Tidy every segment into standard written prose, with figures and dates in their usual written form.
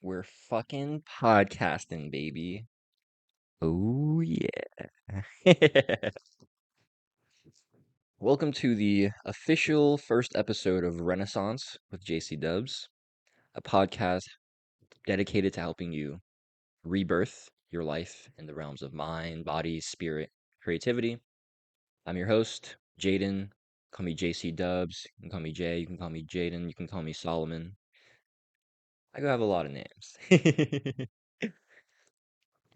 We're fucking podcasting, baby. Oh, yeah. Welcome to the official first episode of Renaissance with JC Dubs, a podcast dedicated to helping you rebirth your life in the realms of mind, body, spirit, creativity. I'm your host, Jaden. Call me JC Dubs. You can call me Jay. You can call me Jaden. You can call me Solomon. I go have a lot of names.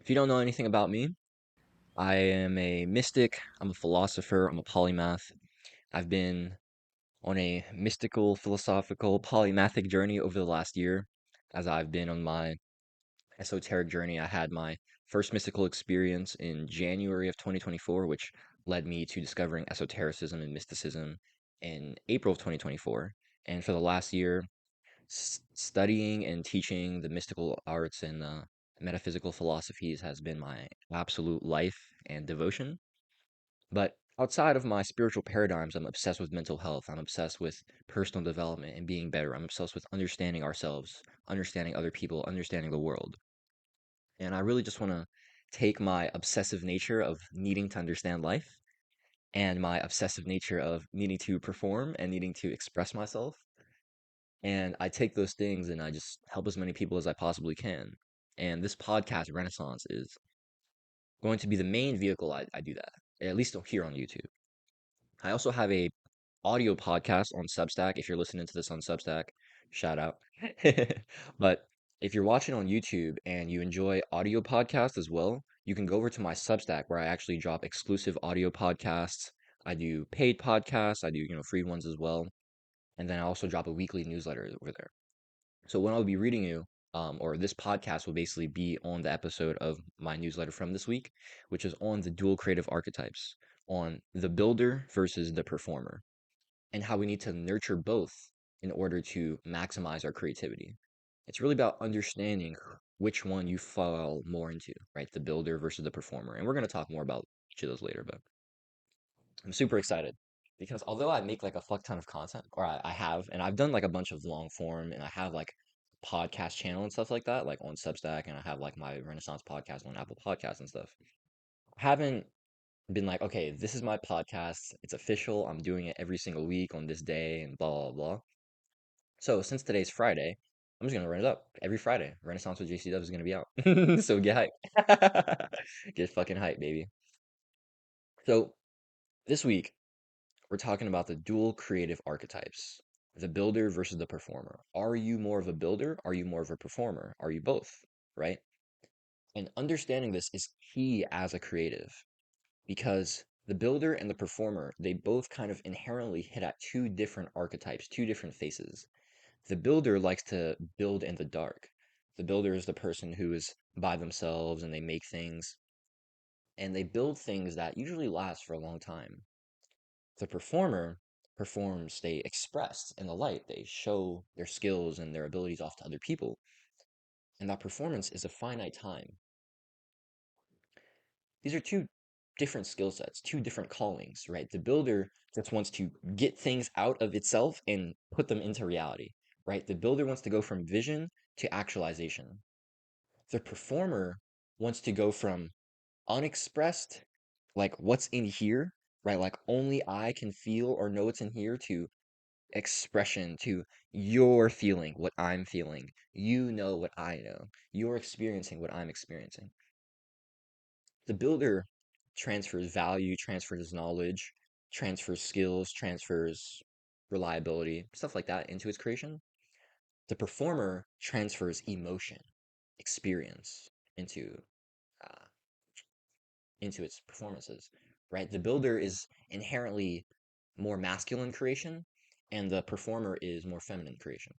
If you don't know anything about me, I am a mystic, I'm a philosopher, I'm a polymath. I've been on a mystical, philosophical, polymathic journey over the last year. As I've been on my esoteric journey, I had my first mystical experience in January of 2024, which led me to discovering esotericism and mysticism in April of 2024. And for the last year, studying and teaching the mystical arts and metaphysical philosophies has been my absolute life and devotion. But outside of my spiritual paradigms, I'm obsessed with mental health. I'm obsessed with personal development and being better. I'm obsessed with understanding ourselves, understanding other people, understanding the world. And I really just want to take my obsessive nature of needing to understand life and my obsessive nature of needing to perform and needing to express myself. And I take those things and I just help as many people as I possibly can. And this podcast, Renaissance, is going to be the main vehicle I do that, at least here on YouTube. I also have a audio podcast on Substack. If you're listening to this on Substack, shout out. But if you're watching on YouTube and you enjoy audio podcasts as well, you can go over to my Substack where I actually drop exclusive audio podcasts. I do paid podcasts, I do, free ones as well. And then I also drop a weekly newsletter over there. So what I'll be reading you, or this podcast will basically be on the episode of my newsletter from this week, which is on the dual creative archetypes, on the builder versus the performer and how we need to nurture both in order to maximize our creativity. It's really about understanding which one you fall more into, right? The builder versus the performer. And we're going to talk more about each of those later, but I'm super excited because although I make like a fuck ton of content, or I have, and I've done like a bunch of long form and I have like podcast channel and stuff like that, like on Substack, and I have like my Renaissance podcast on Apple Podcasts and stuff. I haven't been like, okay, this is my podcast. It's official. I'm doing it every single week on this day and blah, blah, blah. So since today's Friday, I'm just gonna run it up every Friday. Renaissance with JC Dubs is gonna be out. So get hype. Get fucking hype, baby. So this week, we're talking about the dual creative archetypes. The builder versus the performer. Are you more of a builder? Are you more of a performer? Are you both? Right? And understanding this is key as a creative because the builder and the performer, they both kind of inherently hit at two different archetypes, two different faces. The builder likes to build in the dark. The builder is the person who is by themselves and they make things and they build things that usually last for a long time. The performer performs, they express in the light, they show their skills and their abilities off to other people. And that performance is a finite time. These are two different skill sets, two different callings, right? The builder just wants to get things out of itself and put them into reality, right? The builder wants to go from vision to actualization. The performer wants to go from unexpressed, like what's in here, right? Like only I can feel or know what's in here, to expression, to you're feeling what I'm feeling. You know what I know. You're experiencing what I'm experiencing. The builder transfers value, transfers knowledge, transfers skills, transfers reliability, stuff like that into its creation. The performer transfers emotion, experience into uh, into its performances, right? The builder is inherently more masculine creation, and the performer is more feminine creation.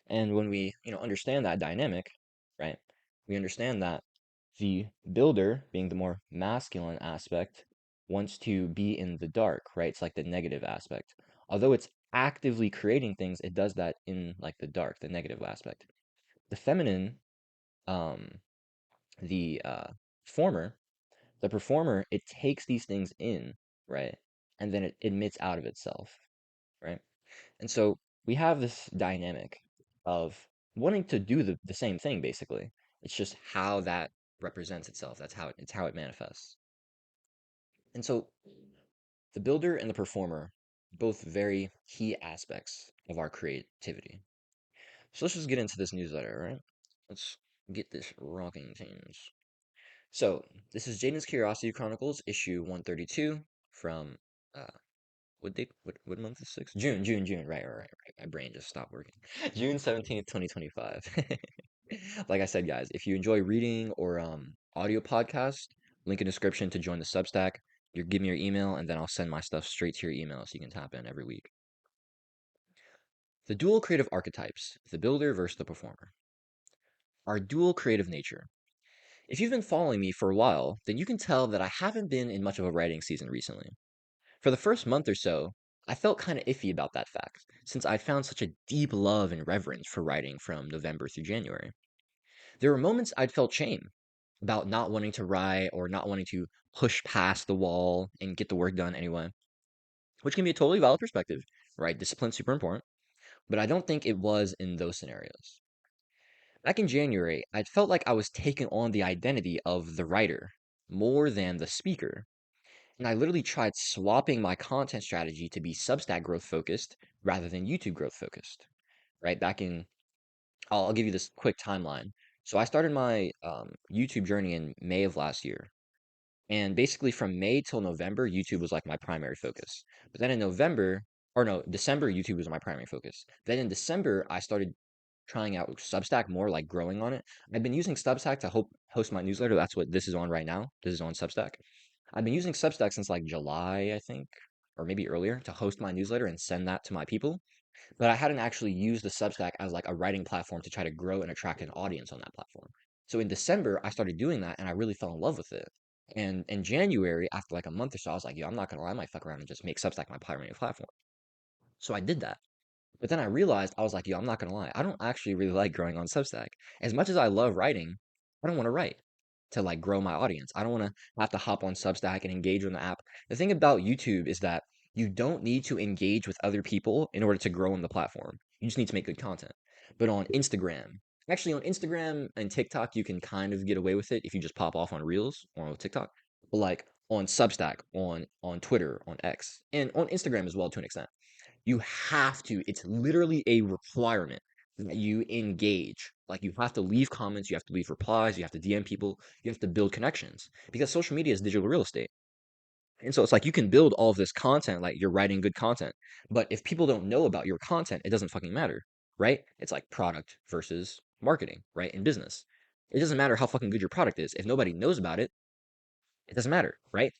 And when we, understand that dynamic, right, we understand that the builder, being the more masculine aspect, wants to be in the dark, right? It's like the negative aspect. Although it's actively creating things, it does that in like the dark, the negative aspect. The feminine, um, the former, the performer, it takes these things in, right? And then it emits out of itself, right? And so we have this dynamic of wanting to do the same thing basically. It's just how that represents itself. It's how it manifests. And so the builder and the performer, both very key aspects of our creativity. So let's just get into this newsletter, all right? Let's get this rocking things. So this is Jaden's Curiosity Chronicles, issue 132 from uh what date? What month is six? June. Right. My brain just stopped working. June 17th, 2025. Like I said, guys, if you enjoy reading or audio podcast, link in description to join the Substack. You give me your email, and then I'll send my stuff straight to your email so you can tap in every week. The dual creative archetypes, the builder versus the performer. Our dual creative nature. If you've been following me for a while, then you can tell that I haven't been in much of a writing season recently. For the first month or so, I felt kind of iffy about that fact, since I'd found such a deep love and reverence for writing from November through January. There were moments I'd felt shame about not wanting to write or not wanting to push past the wall and get the work done anyway, which can be a totally valid perspective, right? Discipline's super important, but I don't think it was in those scenarios. Back in January, I'd felt like I was taking on the identity of the writer more than the speaker. And I literally tried swapping my content strategy to be Substack growth focused rather than YouTube growth focused, right? I'll give you this quick timeline. So I started my YouTube journey in May of last year. And basically from May till November, YouTube was like my primary focus. But then in November, or no, December, YouTube was my primary focus. Then in December, I started trying out Substack more, like growing on it. I've been using Substack to host my newsletter. That's what this is on right now. This is on Substack. I've been using Substack since like July, I think, or maybe earlier, to host my newsletter and send that to my people. But I hadn't actually used the Substack as like a writing platform to try to grow and attract an audience on that platform. So in December, I started doing that and I really fell in love with it. And in January, after like a month or so, I was like, yo, I'm not gonna lie, I might fuck around and just make Substack my primary platform. So I did that. But then I realized I was like, yo, I'm not gonna lie. I don't actually really like growing on Substack. As much as I love writing, I don't want to write to like grow my audience. I don't want to have to hop on Substack and engage with the app. The thing about YouTube is that you don't need to engage with other people in order to grow on the platform. You just need to make good content. But on Instagram, actually on Instagram and TikTok, you can kind of get away with it if you just pop off on Reels or on TikTok. But like on Substack, on Twitter, on X, and on Instagram as well to an extent, you have to, it's literally a requirement that you engage. Like you have to leave comments, you have to leave replies, you have to DM people, you have to build connections because social media is digital real estate. And so it's like you can build all of this content, like you're writing good content, but if people don't know about your content, it doesn't fucking matter, right? It's like product versus marketing, right? In business, it doesn't matter how fucking good your product is. If nobody knows about it, it doesn't matter, right?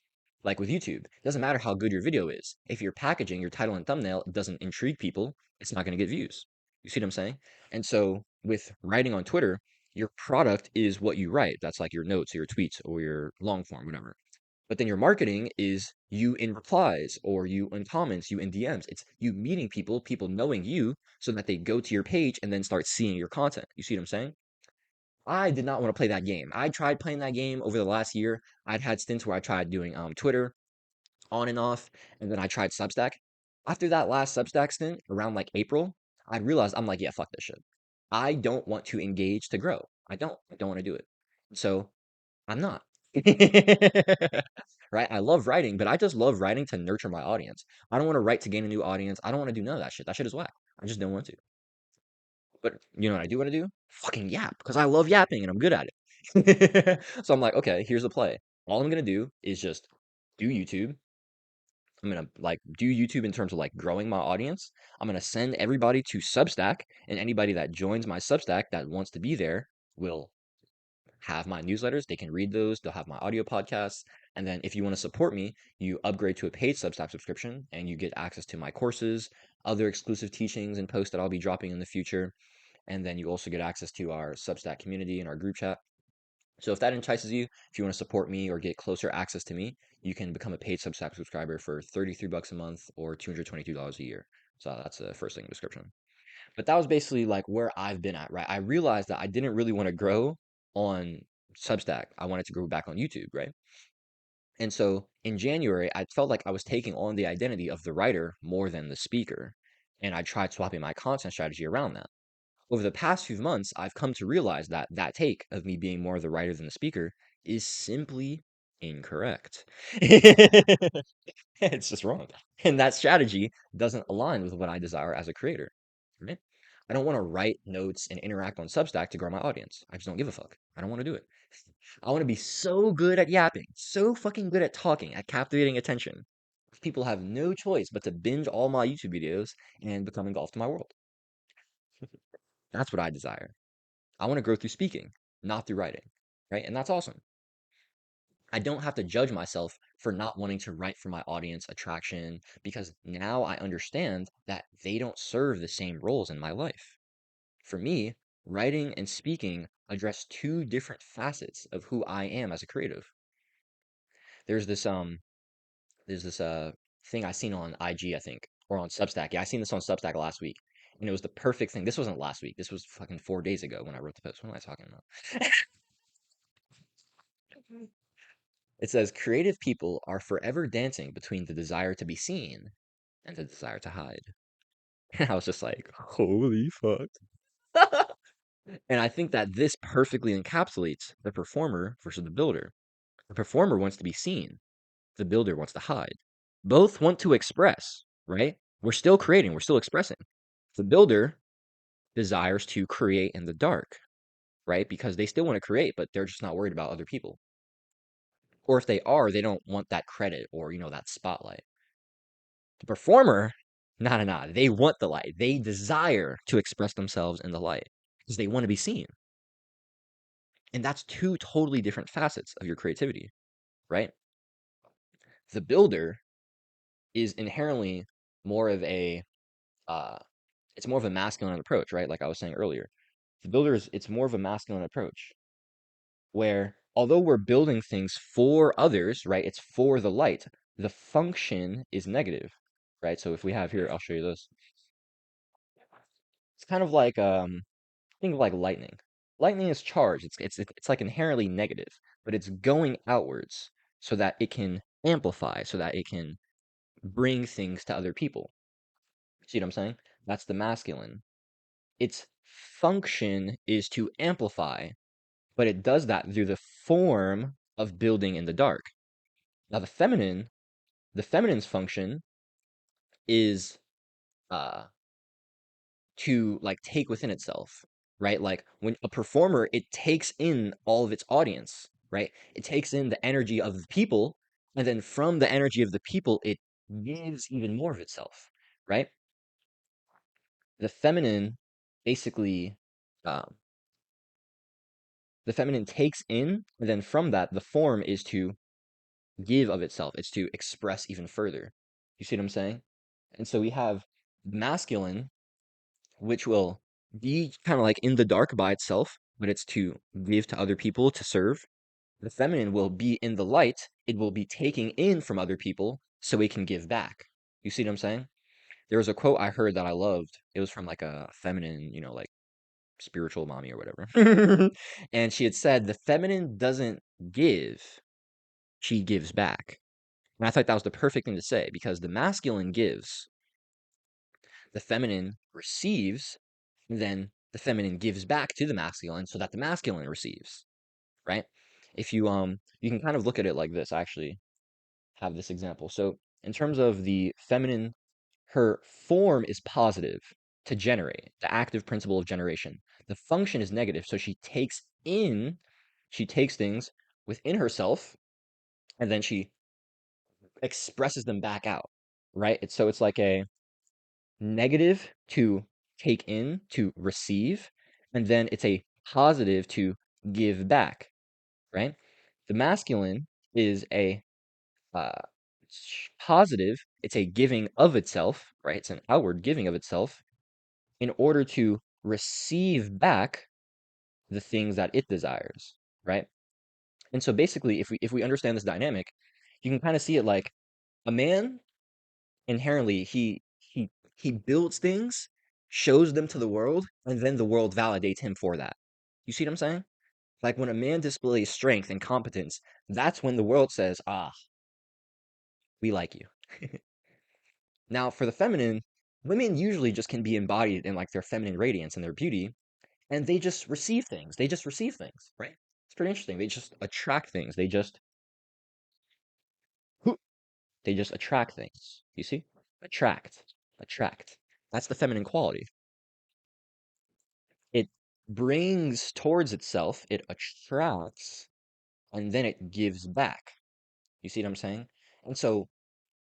Like with YouTube, it doesn't matter how good your video is. If your packaging, your title and thumbnail doesn't intrigue people, it's not going to get views. You see what I'm saying? And so with writing on Twitter, your product is what you write. That's like your notes or your tweets or your long form, whatever. But then your marketing is you in replies or you in comments, you in DMs. It's you meeting people, people knowing you so that they go to your page and then start seeing your content. You see what I'm saying? I did not want to play that game. I tried playing that game over the last year. I'd had stints where I tried doing Twitter on and off, and then I tried Substack. After that last Substack stint, around like April, I realized I'm like, yeah, fuck this shit. I don't want to engage to grow. I don't. I don't want to do it. So I'm not. Right? I love writing, but I just love writing to nurture my audience. I don't want to write to gain a new audience. I don't want to do none of that shit. That shit is whack. I just don't want to. But you know what I do want to do? Fucking yap, because I love yapping and I'm good at it. So I'm like, okay, here's the play. All I'm gonna do is just do YouTube. I'm gonna like do YouTube in terms of like growing my audience. I'm gonna send everybody to Substack, and anybody that joins my Substack that wants to be there will have my newsletters. They can read those. They'll have my audio podcasts. And then if you want to support me, you upgrade to a paid Substack subscription and you get access to my courses, other exclusive teachings and posts that I'll be dropping in the future. And then you also get access to our Substack community and our group chat. So if that entices you, if you want to support me or get closer access to me, you can become a paid Substack subscriber for 33 bucks a month or $222 a year. So that's the first thing in the description. But that was basically like where I've been at, right? I realized that I didn't really want to grow on Substack. I wanted to grow back on YouTube, right? And so in January, I felt like I was taking on the identity of the writer more than the speaker. And I tried swapping my content strategy around that. Over the past few months, I've come to realize that that take of me being more of the writer than the speaker is simply incorrect. It's just wrong. And that strategy doesn't align with what I desire as a creator. Right? I don't want to write notes and interact on Substack to grow my audience. I just don't give a fuck. I don't want to do it. I want to be so good at yapping, so fucking good at talking, at captivating attention. People have no choice but to binge all my YouTube videos and become engulfed in my world. That's what I desire. I want to grow through speaking, not through writing. Right? And that's awesome. I don't have to judge myself for not wanting to write for my audience attraction because now I understand that they don't serve the same roles in my life. For me, writing and speaking address two different facets of who I am as a creative. There's this there's this thing I seen on IG, I think, or on Substack. Yeah, I seen this on Substack last week. And it was the perfect thing. This wasn't last week. This was fucking 4 days ago when I wrote the post. What am I talking about? It says creative people are forever dancing between the desire to be seen and the desire to hide. And I was just like, holy fuck. And I think that this perfectly encapsulates the performer versus the builder. The performer wants to be seen, the builder wants to hide. Both want to express, right? We're still creating, we're still expressing. The builder desires to create in the dark, right? Because they still want to create, but they're just not worried about other people. Or if they are, they don't want that credit or, that spotlight. The performer, nah. They want the light. They desire to express themselves in the light because they want to be seen. And that's two totally different facets of your creativity, right? The builder is inherently more of a uh it's more of a masculine approach, right? Like I was saying earlier. The builder is it's more of a masculine approach where although we're building things for others, right? It's for the light. The function is negative, right? So if we have here, I'll show you this. It's kind of like think of like lightning. Lightning is charged. It's like inherently negative, but it's going outwards so that it can amplify, so that it can bring things to other people. See what I'm saying? That's the masculine. Its function is to amplify, but it does that through the form of building in the dark. Now the feminine's function is uh to like take within itself, right? Like when a performer, it takes in all of its audience, right? It takes in the energy of the people, and then from the energy of the people, it gives even more of itself, right? The feminine basically, um, the feminine takes in, and then from that, the form is to give of itself. It's to express even further. You see what I'm saying? And so we have masculine, which will be kind of like in the dark by itself, but it's to give to other people to serve. The feminine will be in the light. It will be taking in from other people so it can give back. You see what I'm saying? There was a quote I heard that I loved. It was from like a feminine, like spiritual mommy or whatever. And she had said, the feminine doesn't give, she gives back. And I thought that was the perfect thing to say because the masculine gives, the feminine receives, and then the feminine gives back to the masculine so that the masculine receives, right? If you can kind of look at it like this. I actually have this example. So in terms of the feminine, her form is positive to generate, the active principle of generation. The function is negative, so she takes things within herself and then she expresses them back out, right? It's like a negative to take in, to receive, and then it's a positive to give back, right? The masculine is a uh, positive, it's a giving of itself, right? It's an outward giving of itself in order to receive back the things that it desires, right? And so basically, if we understand this dynamic, you can kind of see it like a man inherently he builds things, shows them to the world, and then the world validates him for that. You see what I'm saying? Like when a man displays strength and competence, that's when the world says, "Ah, we like you." Now, for the feminine, Women usually just can be embodied in like their feminine radiance and their beauty, and they just receive things. They just receive things, right? It's pretty interesting. They just attract things. They just attract things. You see? Attract. Attract. That's the feminine quality. It brings towards itself, it attracts, and then it gives back. You see what I'm saying? And so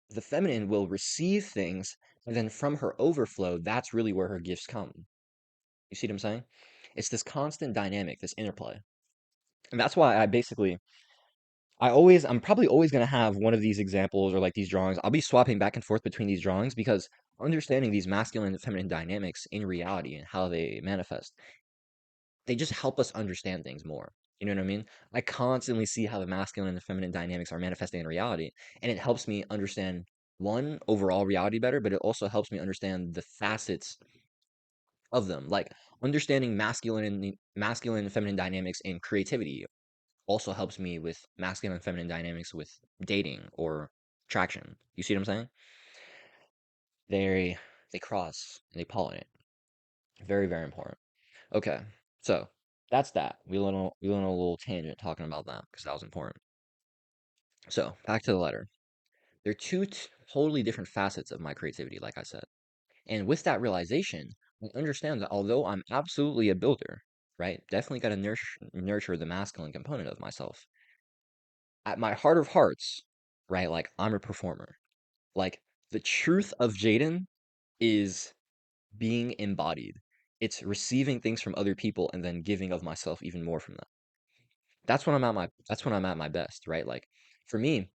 the feminine will receive things, and then from her overflow, that's really where her gifts come. You see what I'm saying? It's this constant dynamic, this interplay. And that's why I'm probably always going to have one of these examples or like these drawings. I'll be swapping back and forth between these drawings because understanding these masculine and feminine dynamics in reality and how they manifest, they just help us understand things more. You know what I mean? I constantly see how the masculine and the feminine dynamics are manifesting in reality, and it helps me understand one overall reality better, but it also helps me understand the facets of them. Like understanding masculine and feminine dynamics in creativity also helps me with masculine and feminine dynamics with dating or attraction. You see what I'm saying? They they cross and they pollinate. Very, very important. Okay, so that's that. We went on a little tangent talking about that because that was important. So back to the letter. They're totally different facets of my creativity, like I said. And with that realization, I understand that although I'm absolutely a builder, right? Definitely got to nurture the masculine component of myself. At my heart of hearts, right? Like I'm a performer. Like the truth of Jaden is being embodied. It's receiving things from other people and then giving of myself even more from them. That's when I'm at my best, right? Like for me,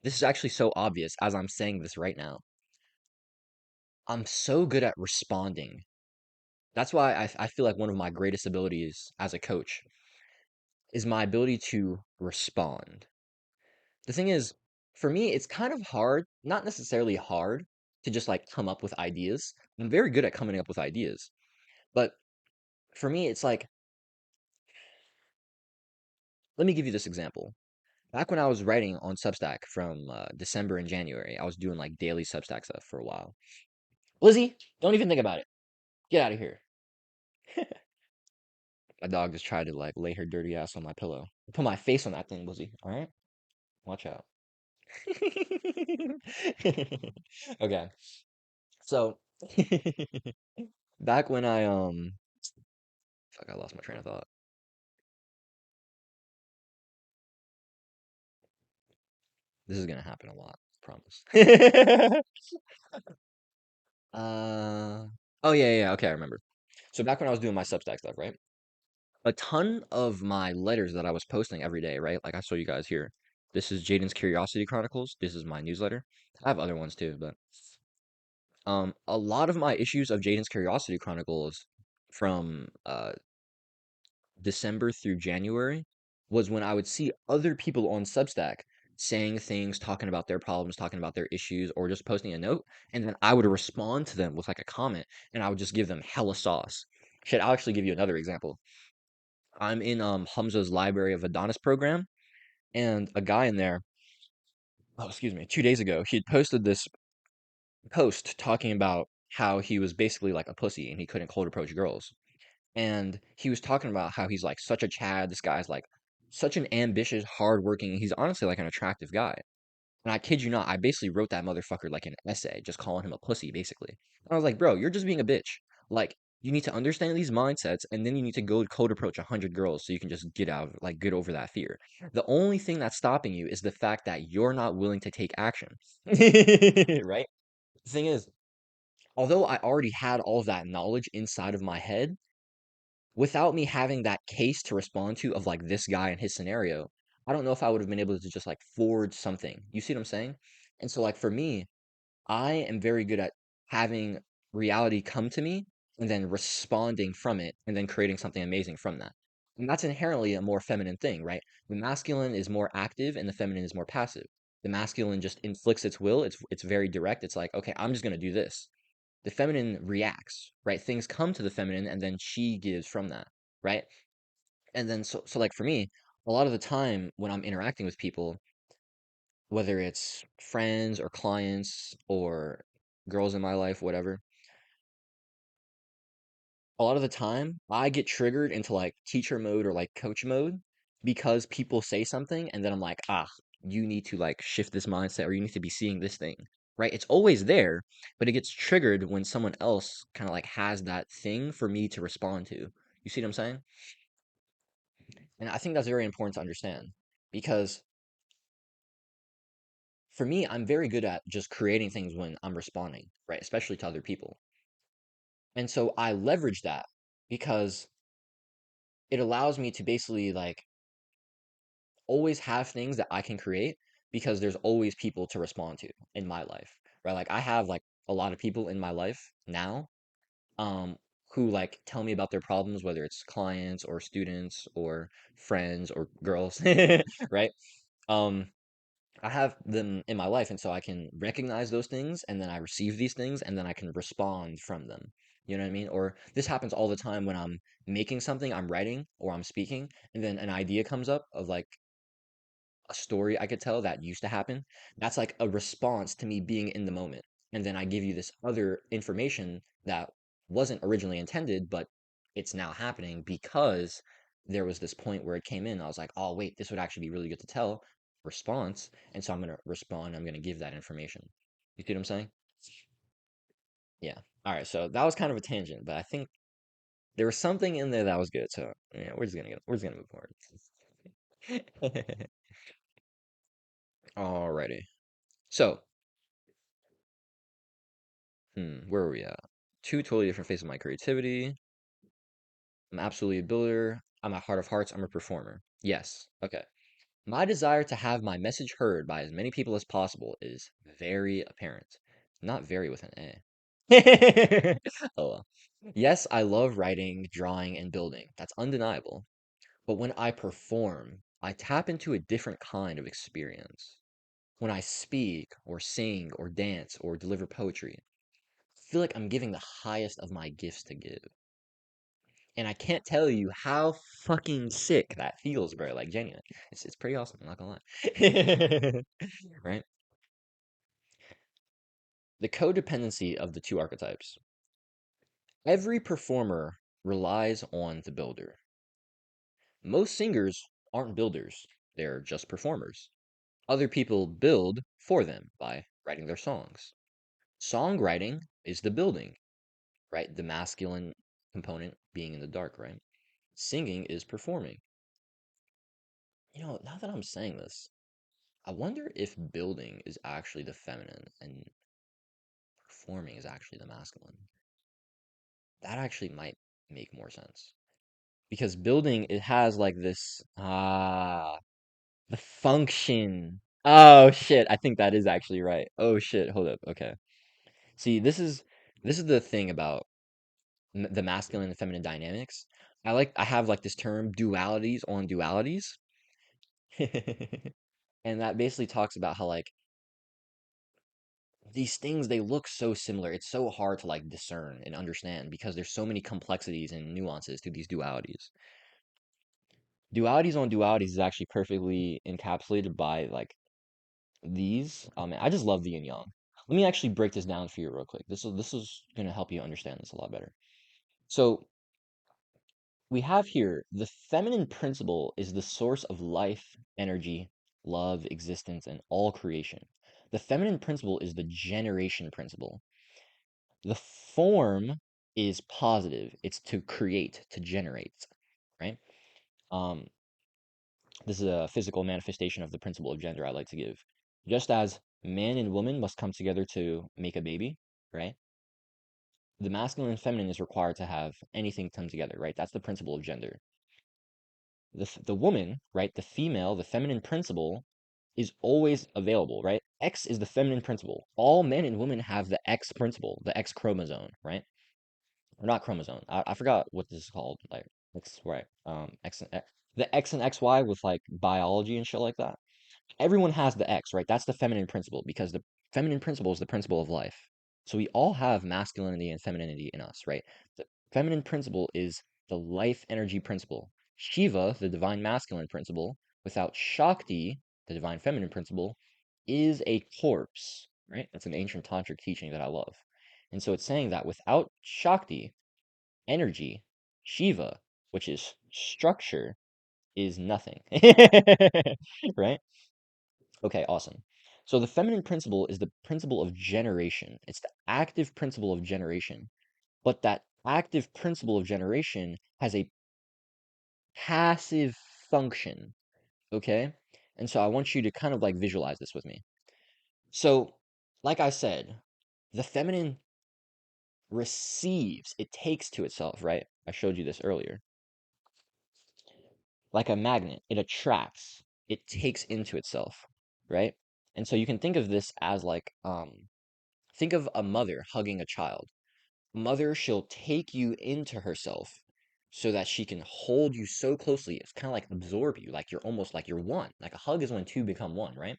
this is actually so obvious as I'm saying this right now. I'm so good at responding. That's why I feel like one of my greatest abilities as a coach is my ability to respond. The thing is, for me, it's kind of hard, not necessarily hard, to just like come up with ideas. I'm very good at coming up with ideas. But for me, it's like, let me give you this example. Back when I was writing on Substack from December and January, I was doing like daily Substack stuff for a while. Lizzie, don't even think about it. Get out of here. My dog just tried to like lay her dirty ass on my pillow. Put my face on that thing, Lizzie. All right, watch out. Okay, so back when fuck, I lost my train of thought. This is gonna happen a lot, promise. uh, oh yeah, okay, I remember. So back when I was doing my Substack stuff, right? A ton of my letters that I was posting every day, right? Like I show you guys here. This is Jaden's Curiosity Chronicles. This is my newsletter. I have other ones too, but a lot of my issues of Jaden's Curiosity Chronicles from December through January was when I would see other people on Substack saying things, talking about their problems, talking about their issues, or just posting a note, and then I would respond to them with like a comment, and I would just give them hella sauce. Shit, I'll actually give you another example. I'm in Hamza's Library of Adonis program, and a guy in there, oh excuse me, 2 days ago, he had posted this post talking about how he was basically like a pussy and he couldn't cold approach girls. And he was talking about how he's like such a Chad. This guy's like such an ambitious, hardworking. He's honestly like an attractive guy. And I kid you not, I basically wrote that motherfucker like an essay, just calling him a pussy, basically. And I was like, bro, you're just being a bitch. Like, you need to understand these mindsets, and then you need to go code approach 100 girls so you can just get out, like, get over that fear. The only thing that's stopping you is the fact that you're not willing to take action. Right? The thing is, although I already had all of that knowledge inside of my head, without me having that case to respond to of like this guy and his scenario, I don't know if I would have been able to just like forward something. You see what I'm saying? And so like for me, I am very good at having reality come to me and then responding from it and then creating something amazing from that. And that's inherently a more feminine thing, right? The masculine is more active and the feminine is more passive. The masculine just inflicts its will. It's very direct. It's like, okay, I'm just gonna do this. The feminine reacts, right? Things come to the feminine and then she gives from that, right? And then so like for me, a lot of the time when I'm interacting with people, whether it's friends or clients or girls in my life, whatever, a lot of the time I get triggered into like teacher mode or like coach mode because people say something and then I'm like, ah, you need to like shift this mindset or you need to be seeing this thing, right? It's always there, but it gets triggered when someone else kind of like has that thing for me to respond to. You see what I'm saying? And I think that's very important to understand because for me, I'm very good at just creating things when I'm responding, right? Especially to other people. And so I leverage that because it allows me to basically like always have things that I can create because there's always people to respond to in my life, right? Like I have like a lot of people in my life now, um, who like tell me about their problems, whether it's clients or students or friends or girls, right? Um, I have them in my life, and so I can recognize those things, and then I receive these things, and then I can respond from them. You know what I mean? Or this happens all the time when I'm making something, I'm writing or I'm speaking, and then an idea comes up of like a story I could tell that used to happen. That's like a response to me being in the moment. And then I give you this other information that wasn't originally intended, but it's now happening because there was this point where it came in. I was like, oh, wait, this would actually be really good to tell. Response. And so I'm going to respond. I'm going to give that information. You see what I'm saying? Yeah. All right. So that was kind of a tangent, but I think there was something in there that was good. So yeah, we're just gonna move forward. Alrighty. So where are we at? Two totally different phases of my creativity. I'm absolutely a builder. I'm at heart of hearts. I'm a performer. Yes. Okay. My desire to have my message heard by as many people as possible is very apparent. Not very with an A. Oh well. Yes, I love writing, drawing, and building. That's undeniable. But when I perform, I tap into a different kind of experience. When I speak, or sing, or dance, or deliver poetry, I feel like I'm giving the highest of my gifts to give. And I can't tell you how fucking sick that feels, bro. Like genuine. It's pretty awesome, I'm not gonna lie. Right? The codependency of the two archetypes. Every performer relies on the builder. Most singers aren't builders, they're just performers. Other people build for them by writing their songs. Songwriting is the building, right? The masculine component being in the dark, right? Singing is performing. You know, now that I'm saying this, I wonder if building is actually the feminine and performing is actually the masculine. That actually might make more sense. Because building, it has like this, the function. Oh shit, I think that is actually right. Oh shit, hold up. Okay. See, this is the thing about the masculine and feminine dynamics. I have like this term dualities on dualities. And that basically talks about how like these things they look so similar. It's so hard to like discern and understand because there's so many complexities and nuances to these dualities. Dualities on dualities is actually perfectly encapsulated by like these. I just love the yin yang. Let me actually break this down for you real quick. This is gonna help you understand this a lot better. So we have here the feminine principle is the source of life, energy, love, existence, and all creation. The feminine principle is the generation principle. The form is positive. It's to create, to generate, right? Um, this is a physical manifestation of the principle of gender I like to give. Just as man and woman must come together to make a baby, right? The masculine and feminine is required to have anything come together, right? That's the principle of gender. The woman, right? The female, the feminine principle is always available, right? X is the feminine principle. All men and women have the X principle, the X chromosome, right? Or not chromosome. I forgot what this is called. Like X, right? X and X, the X and XY with like biology and shit like that. Everyone has the X, right? That's the feminine principle because the feminine principle is the principle of life. So we all have masculinity and femininity in us, right? The feminine principle is the life energy principle. Shiva, the divine masculine principle, without Shakti, the divine feminine principle, is a corpse. right? That's an ancient tantric teaching that I love. And so it's saying that without Shakti, energy, Shiva, which is structure, is nothing. Right? Okay, awesome. So the feminine principle is the principle of generation. It's the active principle of generation. But that active principle of generation has a passive function, okay? And so I want you to kind of like visualize this with me. So, like I said, the feminine receives, it takes to itself, right? I showed you this earlier. Like a magnet, it attracts, it takes into itself, right? And so you can think of this as like, think of a mother hugging a child. Mother, she'll take you into herself so that she can hold you so closely. It's kind of like absorb you, like you're almost like you're one. Like a hug is when two become one, right?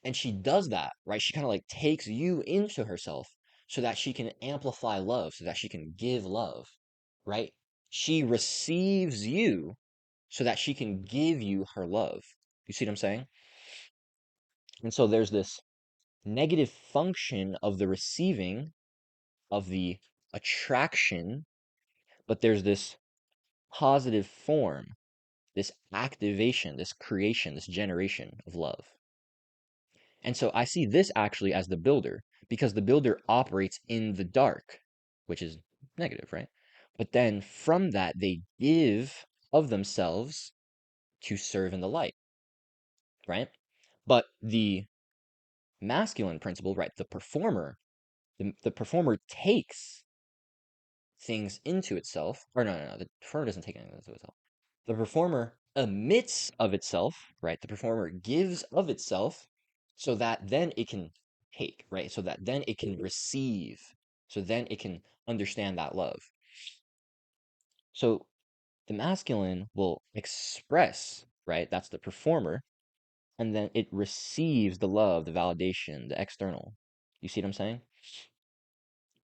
And she does that, right? She kind of like takes you into herself so that she can amplify love, so that she can give love, right? She receives you so that she can give you her love. You see what I'm saying? And so there's this negative function of the receiving, of the attraction, but there's this positive form, this activation, this creation, this generation of love. And so I see this actually as the builder because the builder operates in the dark, which is negative, right? But then from that, they give of themselves to serve in the light, right? But the masculine principle, right? The performer takes things into itself, or no, the performer doesn't take anything into itself. The performer emits of itself, right? The performer gives of itself so that then it can take, right? So that then it can receive, so then it can understand that love. So the masculine will express, right? That's the performer, and then it receives the love, the validation, the external. You see what I'm saying?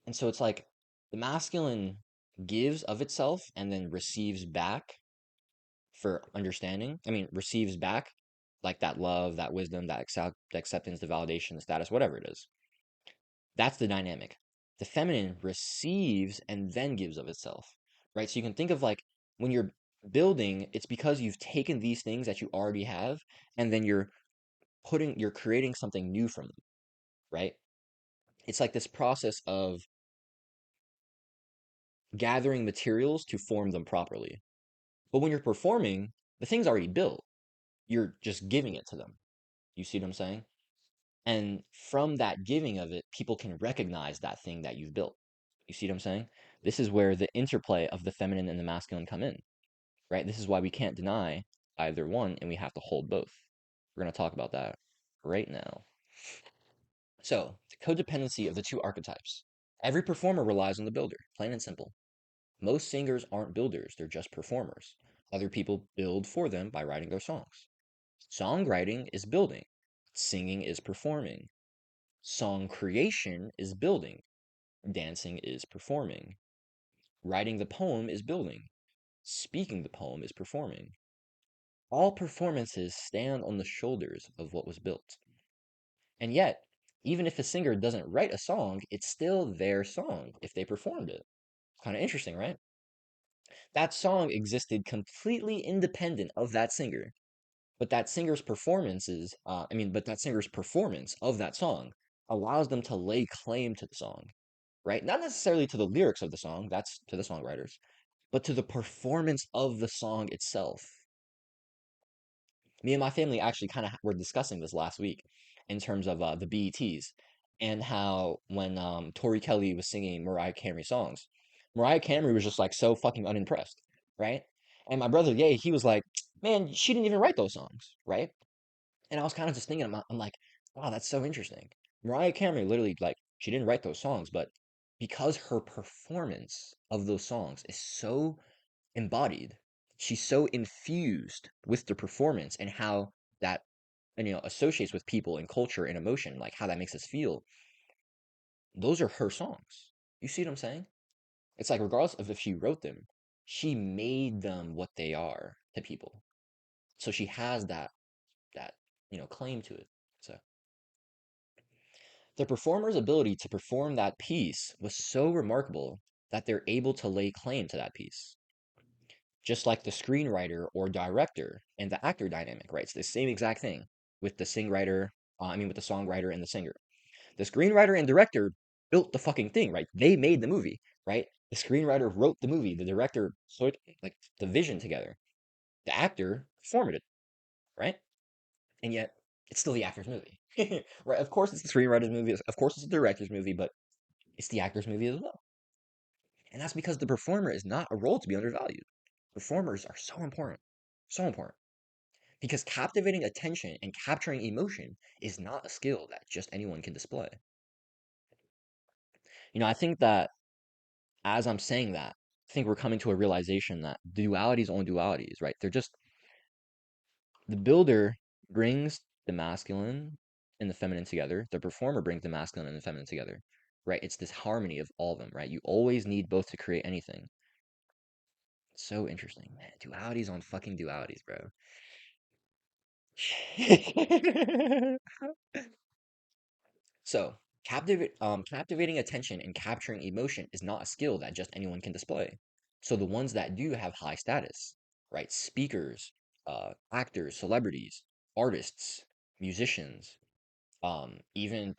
And so it's like the masculine gives of itself and then receives back for understanding. I mean, receives back like that love, that wisdom, that acceptance, the validation, the status, whatever it is. That's the dynamic. The feminine receives and then gives of itself, right? So you can think of like when you're building, it's because you've taken these things that you already have and then you're creating something new from them, right? It's like this process of gathering materials to form them properly. But when you're performing, the thing's already built. You're just giving it to them. You see what I'm saying? And from that giving of it, people can recognize that thing that you've built. You see what I'm saying? This is where the interplay of the feminine and the masculine come in, right? This is why we can't deny either one and we have to hold both. We're going to talk about that right now. So, the codependency of the two archetypes. Every performer relies on the builder, plain and simple. Most singers aren't builders, they're just performers. Other people build for them by writing their songs. Songwriting is building, singing is performing. Song creation is building, dancing is performing. Writing the poem is building, speaking the poem is performing. All performances stand on the shoulders of what was built. And yet, even if a singer doesn't write a song, it's still their song if they performed it. Kind of interesting, right? That song existed completely independent of that singer. But that singer's but that singer's performance of that song allows them to lay claim to the song, right? Not necessarily to the lyrics of the song, that's to the songwriters, but to the performance of the song itself. Me and my family actually kind of were discussing this last week in terms of the BETs and how when Tori Kelly was singing Mariah Carey songs, Mariah Carey was just like so fucking unimpressed, right? And my brother, yeah, he was like, man, she didn't even write those songs, right? And I was kind of just thinking, I'm like, wow, that's so interesting. Mariah Carey literally, like, she didn't write those songs, but because her performance of those songs is so embodied, she's so infused with the performance and how that, associates with people and culture and emotion, like how that makes us feel. Those are her songs. You see what I'm saying? It's like, regardless of if she wrote them, she made them what they are to people. So she has that, claim to it. So. The performer's ability to perform that piece was so remarkable that they're able to lay claim to that piece. Just like the screenwriter or director and the actor dynamic, right? It's the same exact thing with the with the songwriter and the singer. The screenwriter and director built the fucking thing, right? They made the movie, right? The screenwriter wrote the movie, the director put like the vision together. The actor performed it, right? And yet it's still the actor's movie. Right? Of course it's the screenwriter's movie, of course it's the director's movie, but it's the actor's movie as well. And that's because the performer is not a role to be undervalued. Performers are so important. So important. Because captivating attention and capturing emotion is not a skill that just anyone can display. I think that as I'm saying that, I think we're coming to a realization that dualities aren't dualities, right? They're just the builder brings the masculine and the feminine together. The performer brings the masculine and the feminine together, right? It's this harmony of all of them, right? You always need both to create anything. So interesting, man. Dualities on fucking dualities, bro. So, captivating attention and capturing emotion is not a skill that just anyone can display. So the ones that do have high status, right? Speakers, actors, celebrities, artists, musicians, even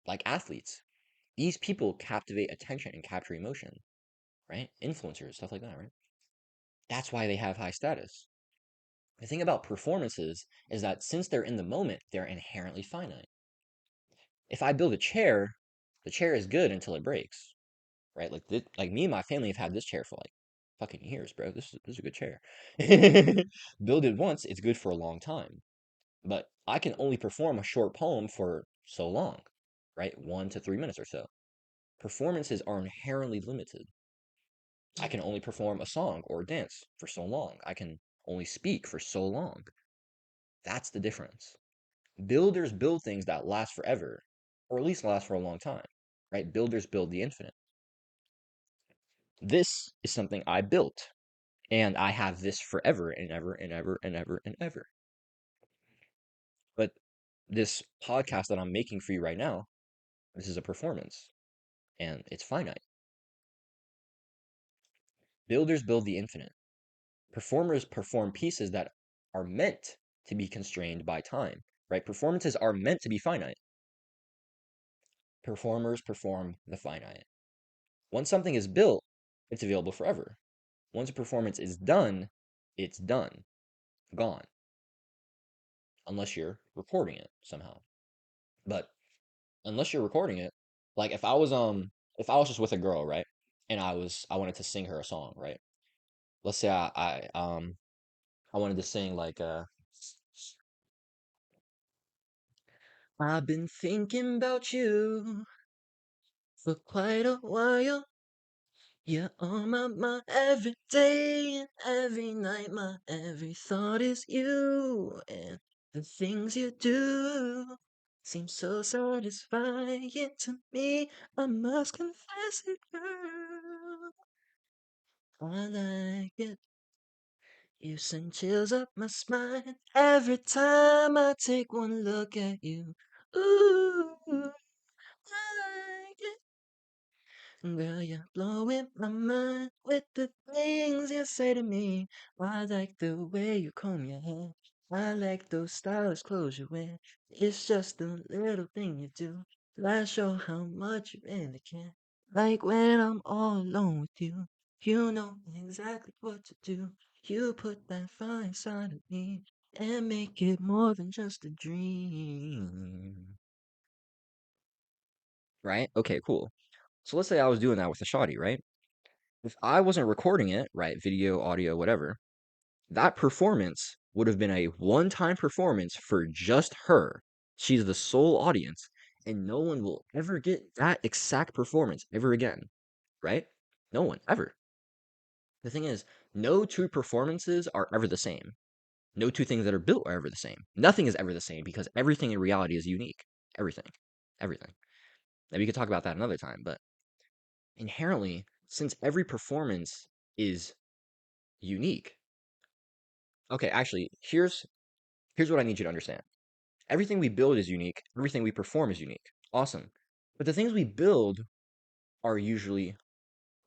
like athletes. These people captivate attention and capture emotion, right? Influencers, stuff like that, right? That's why they have high status. The thing about performances is that since they're in the moment, they're inherently finite. If I build a chair, the chair is good until it breaks, right? Like me and my family have had this chair for like fucking years, bro. This is a good chair. Build it once, it's good for a long time. But I can only perform a short poem for so long, right? 1 to 3 minutes or so. Performances are inherently limited. I can only perform a song or a dance for so long. I can only speak for so long. That's the difference. Builders build things that last forever, or at least last for a long time, right? Builders build the infinite. This is something I built, and I have this forever and ever and ever and ever and ever. But this podcast that I'm making for you right now, this is a performance, and it's finite. Builders build the infinite. Performers perform pieces that are meant to be constrained by time, right? Performances are meant to be finite. Performers perform the finite. Once something is built, it's available forever. Once a performance is done, it's done, gone, unless you're recording it somehow. But unless you're recording it, like if I was just with a girl, right? And I wanted to sing her a song, right? Let's say I wanted to sing like I've been thinking about you for quite a while. You're on my mind every day and every night. My every thought is you, and the things you do seem so satisfying to me. I must confess it, girl. I like it. You send chills up my spine every time I take one look at you. Ooh, I like it. Girl, you're blowing my mind with the things you say to me. I like the way you comb your hair. I like those stylish clothes you wear. It's just the little thing you do that show how much you really care. Like when I'm all alone with you, you know exactly what to do. You put that fire inside of me and make it more than just a dream. Right? Okay, cool. So let's say I was doing that with a shoddy, right? If I wasn't recording it, right, video, audio, whatever, that performance would have been a one-time performance for just her. She's the sole audience, and no one will ever get that exact performance ever again, right? No one, ever. The thing is, no two performances are ever the same. No two things that are built are ever the same. Nothing is ever the same because everything in reality is unique. Everything. Everything. Maybe we could talk about that another time, but inherently, since every performance is unique. Okay, actually, here's what I need you to understand. Everything we build is unique. Everything we perform is unique. Awesome. But the things we build are usually,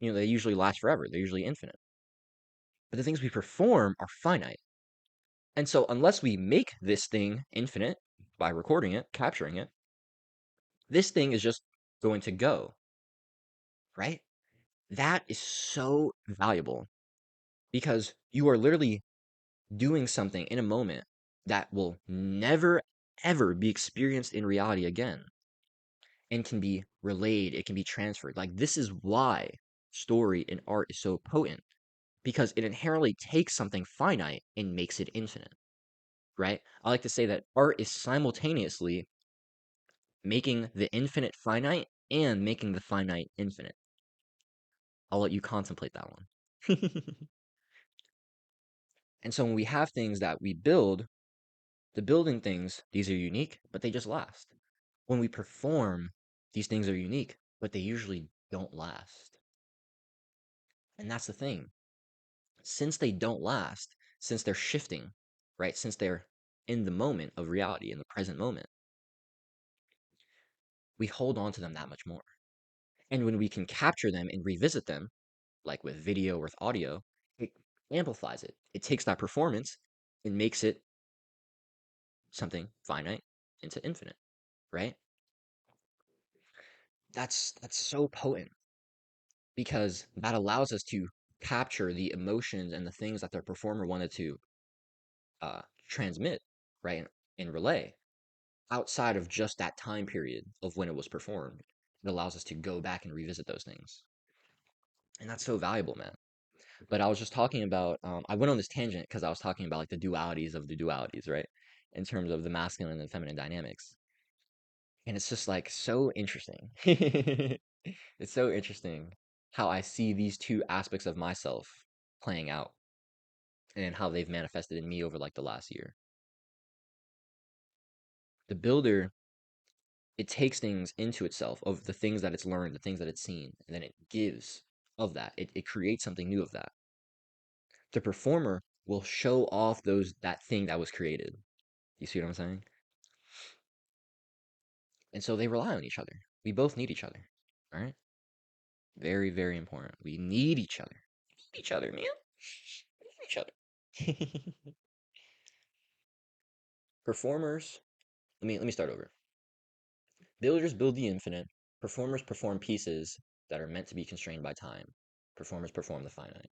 they usually last forever. They're usually infinite. But the things we perform are finite. And so unless we make this thing infinite by recording it, capturing it, this thing is just going to go, right? That is so valuable because you are literally doing something in a moment that will never, ever be experienced in reality again and can be relayed, it can be transferred. Like, this is why story and art is so potent because it inherently takes something finite and makes it infinite, right? I like to say that art is simultaneously making the infinite finite and making the finite infinite. I'll let you contemplate that one. And so when we have things that we build, the building things, these are unique, but they just last. When we perform, these things are unique, but they usually don't last. And that's the thing. Since they don't last, since they're shifting, right? Since they're in the moment of reality, in the present moment, we hold on to them that much more. And when we can capture them and revisit them, like with video or with audio, it amplifies it. It takes that performance and makes it something finite into infinite, right? That's so potent because that allows us to capture the emotions and the things that the performer wanted to uh, transmit, right, and relay outside of just that time period of when it was performed. It allows us to go back and revisit those things, and that's so valuable, man. But I was just talking about, I went on this tangent because I was talking about like the dualities of the dualities, right, in terms of the masculine and feminine dynamics, and it's just like so interesting. It's so interesting how I see these two aspects of myself playing out and how they've manifested in me over like the last year. The builder, it takes things into itself of the things that it's learned, the things that it's seen, and then it gives of that. It creates something new of that. The performer will show off that thing that was created. You see what I'm saying? And so they rely on each other. We both need each other. All right? Very, very important. We need each other. Each other, man. We need each other. Performers, let me start over. Builders build the infinite. Performers perform pieces that are meant to be constrained by time. Performers perform the finite.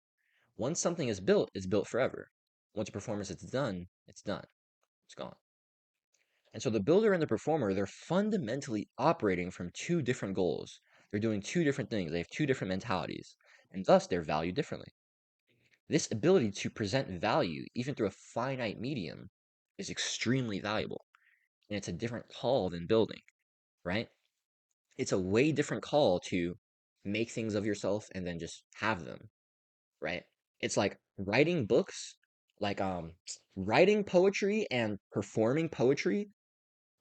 Once something is built, it's built forever. Once a performance is done, it's done. It's gone. And so the builder and the performer, they're fundamentally operating from two different goals. They're doing two different things. They have two different mentalities, and thus they're valued differently. This ability to present value, even through a finite medium, is extremely valuable. And it's a different call than building, right? It's a way different call to make things of yourself and then just have them, right? It's like writing books, like writing poetry and performing poetry,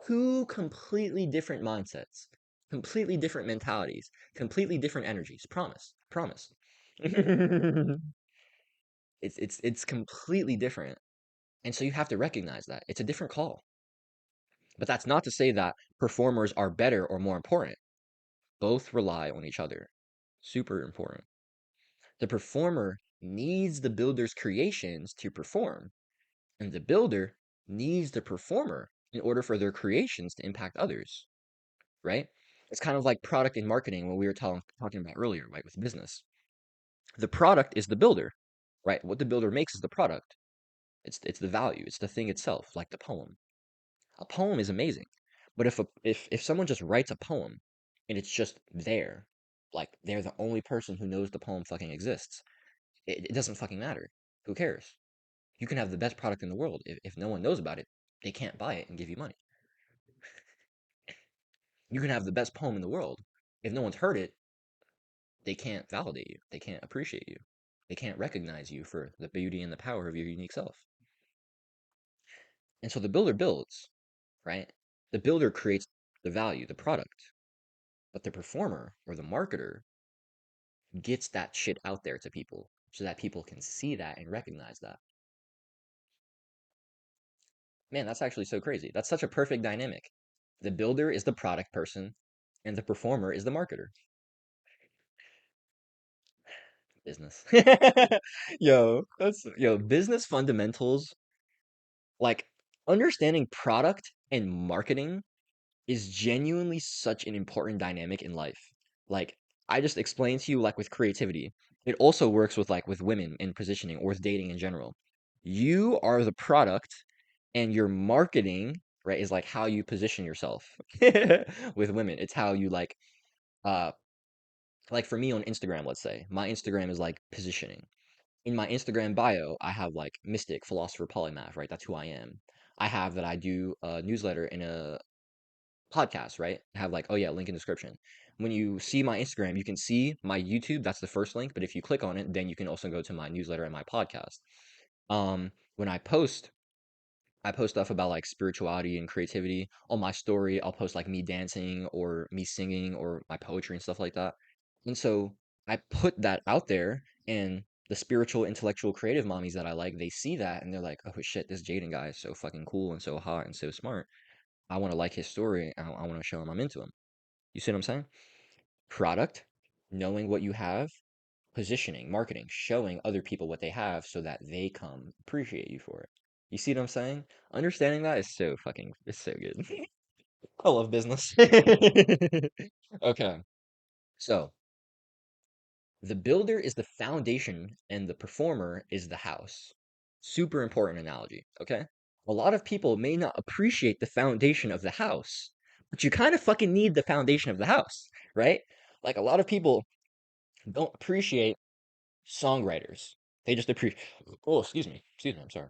two completely different mindsets, completely different mentalities, completely different energies. Promise, promise. It's completely different. And so you have to recognize that. It's a different call. But that's not to say that performers are better or more important. Both rely on each other. Super important. The performer needs the builder's creations to perform, and the builder needs the performer in order for their creations to impact others, right? It's kind of like product and marketing when we were talking about earlier, right, with business. The product is the builder, right? What the builder makes is the product. It's the value, it's the thing itself, like the poem. A poem is amazing, but if someone just writes a poem and it's just there, like they're the only person who knows the poem fucking exists, it doesn't fucking matter. Who cares? You can have the best product in the world. If no one knows about it, they can't buy it and give you money. You can have the best poem in the world. If no one's heard it, they can't validate you. They can't appreciate you. They can't recognize you for the beauty and the power of your unique self. And so the builder builds, right? The builder creates the value, the product. But the performer or the marketer gets that shit out there to people so that people can see that and recognize that. Man, that's actually so crazy. That's such a perfect dynamic. The builder is the product person, and the performer is the marketer. Business. Business fundamentals, like understanding product and marketing is genuinely such an important dynamic in life. Like I just explained to you, like with creativity, it also works with like with women in positioning or with dating in general. You are the product, and your marketing, right, is like how you position yourself with women. It's how you uh like for me on Instagram, let's say my Instagram is like positioning. In my Instagram bio, I have like mystic, philosopher, polymath, right? That's who I am. I have that I do a newsletter and a podcast, right? I have like, oh yeah, link in description. When you see my Instagram, you can see my YouTube. That's the first link. But if you click on it, then you can also go to my newsletter and my podcast. When I post stuff about like spirituality and creativity. On my story, I'll post like me dancing or me singing or my poetry and stuff like that. And so I put that out there, and the spiritual, intellectual, creative mommies that I like, they see that and they're like, oh shit, this Jaden guy is so fucking cool and so hot and so smart. I want to like his story. I want to show him I'm into him. You see what I'm saying? Product, knowing what you have, positioning, marketing, showing other people what they have so that they come appreciate you for it. You see what I'm saying? Understanding that is so fucking, it's so good. I love business. Okay, so the builder is the foundation and the performer is the house. Super important analogy, okay? A lot of people may not appreciate the foundation of the house, but you kind of fucking need the foundation of the house, right? Like a lot of people don't appreciate songwriters. They just appreciate, oh, excuse me, I'm sorry.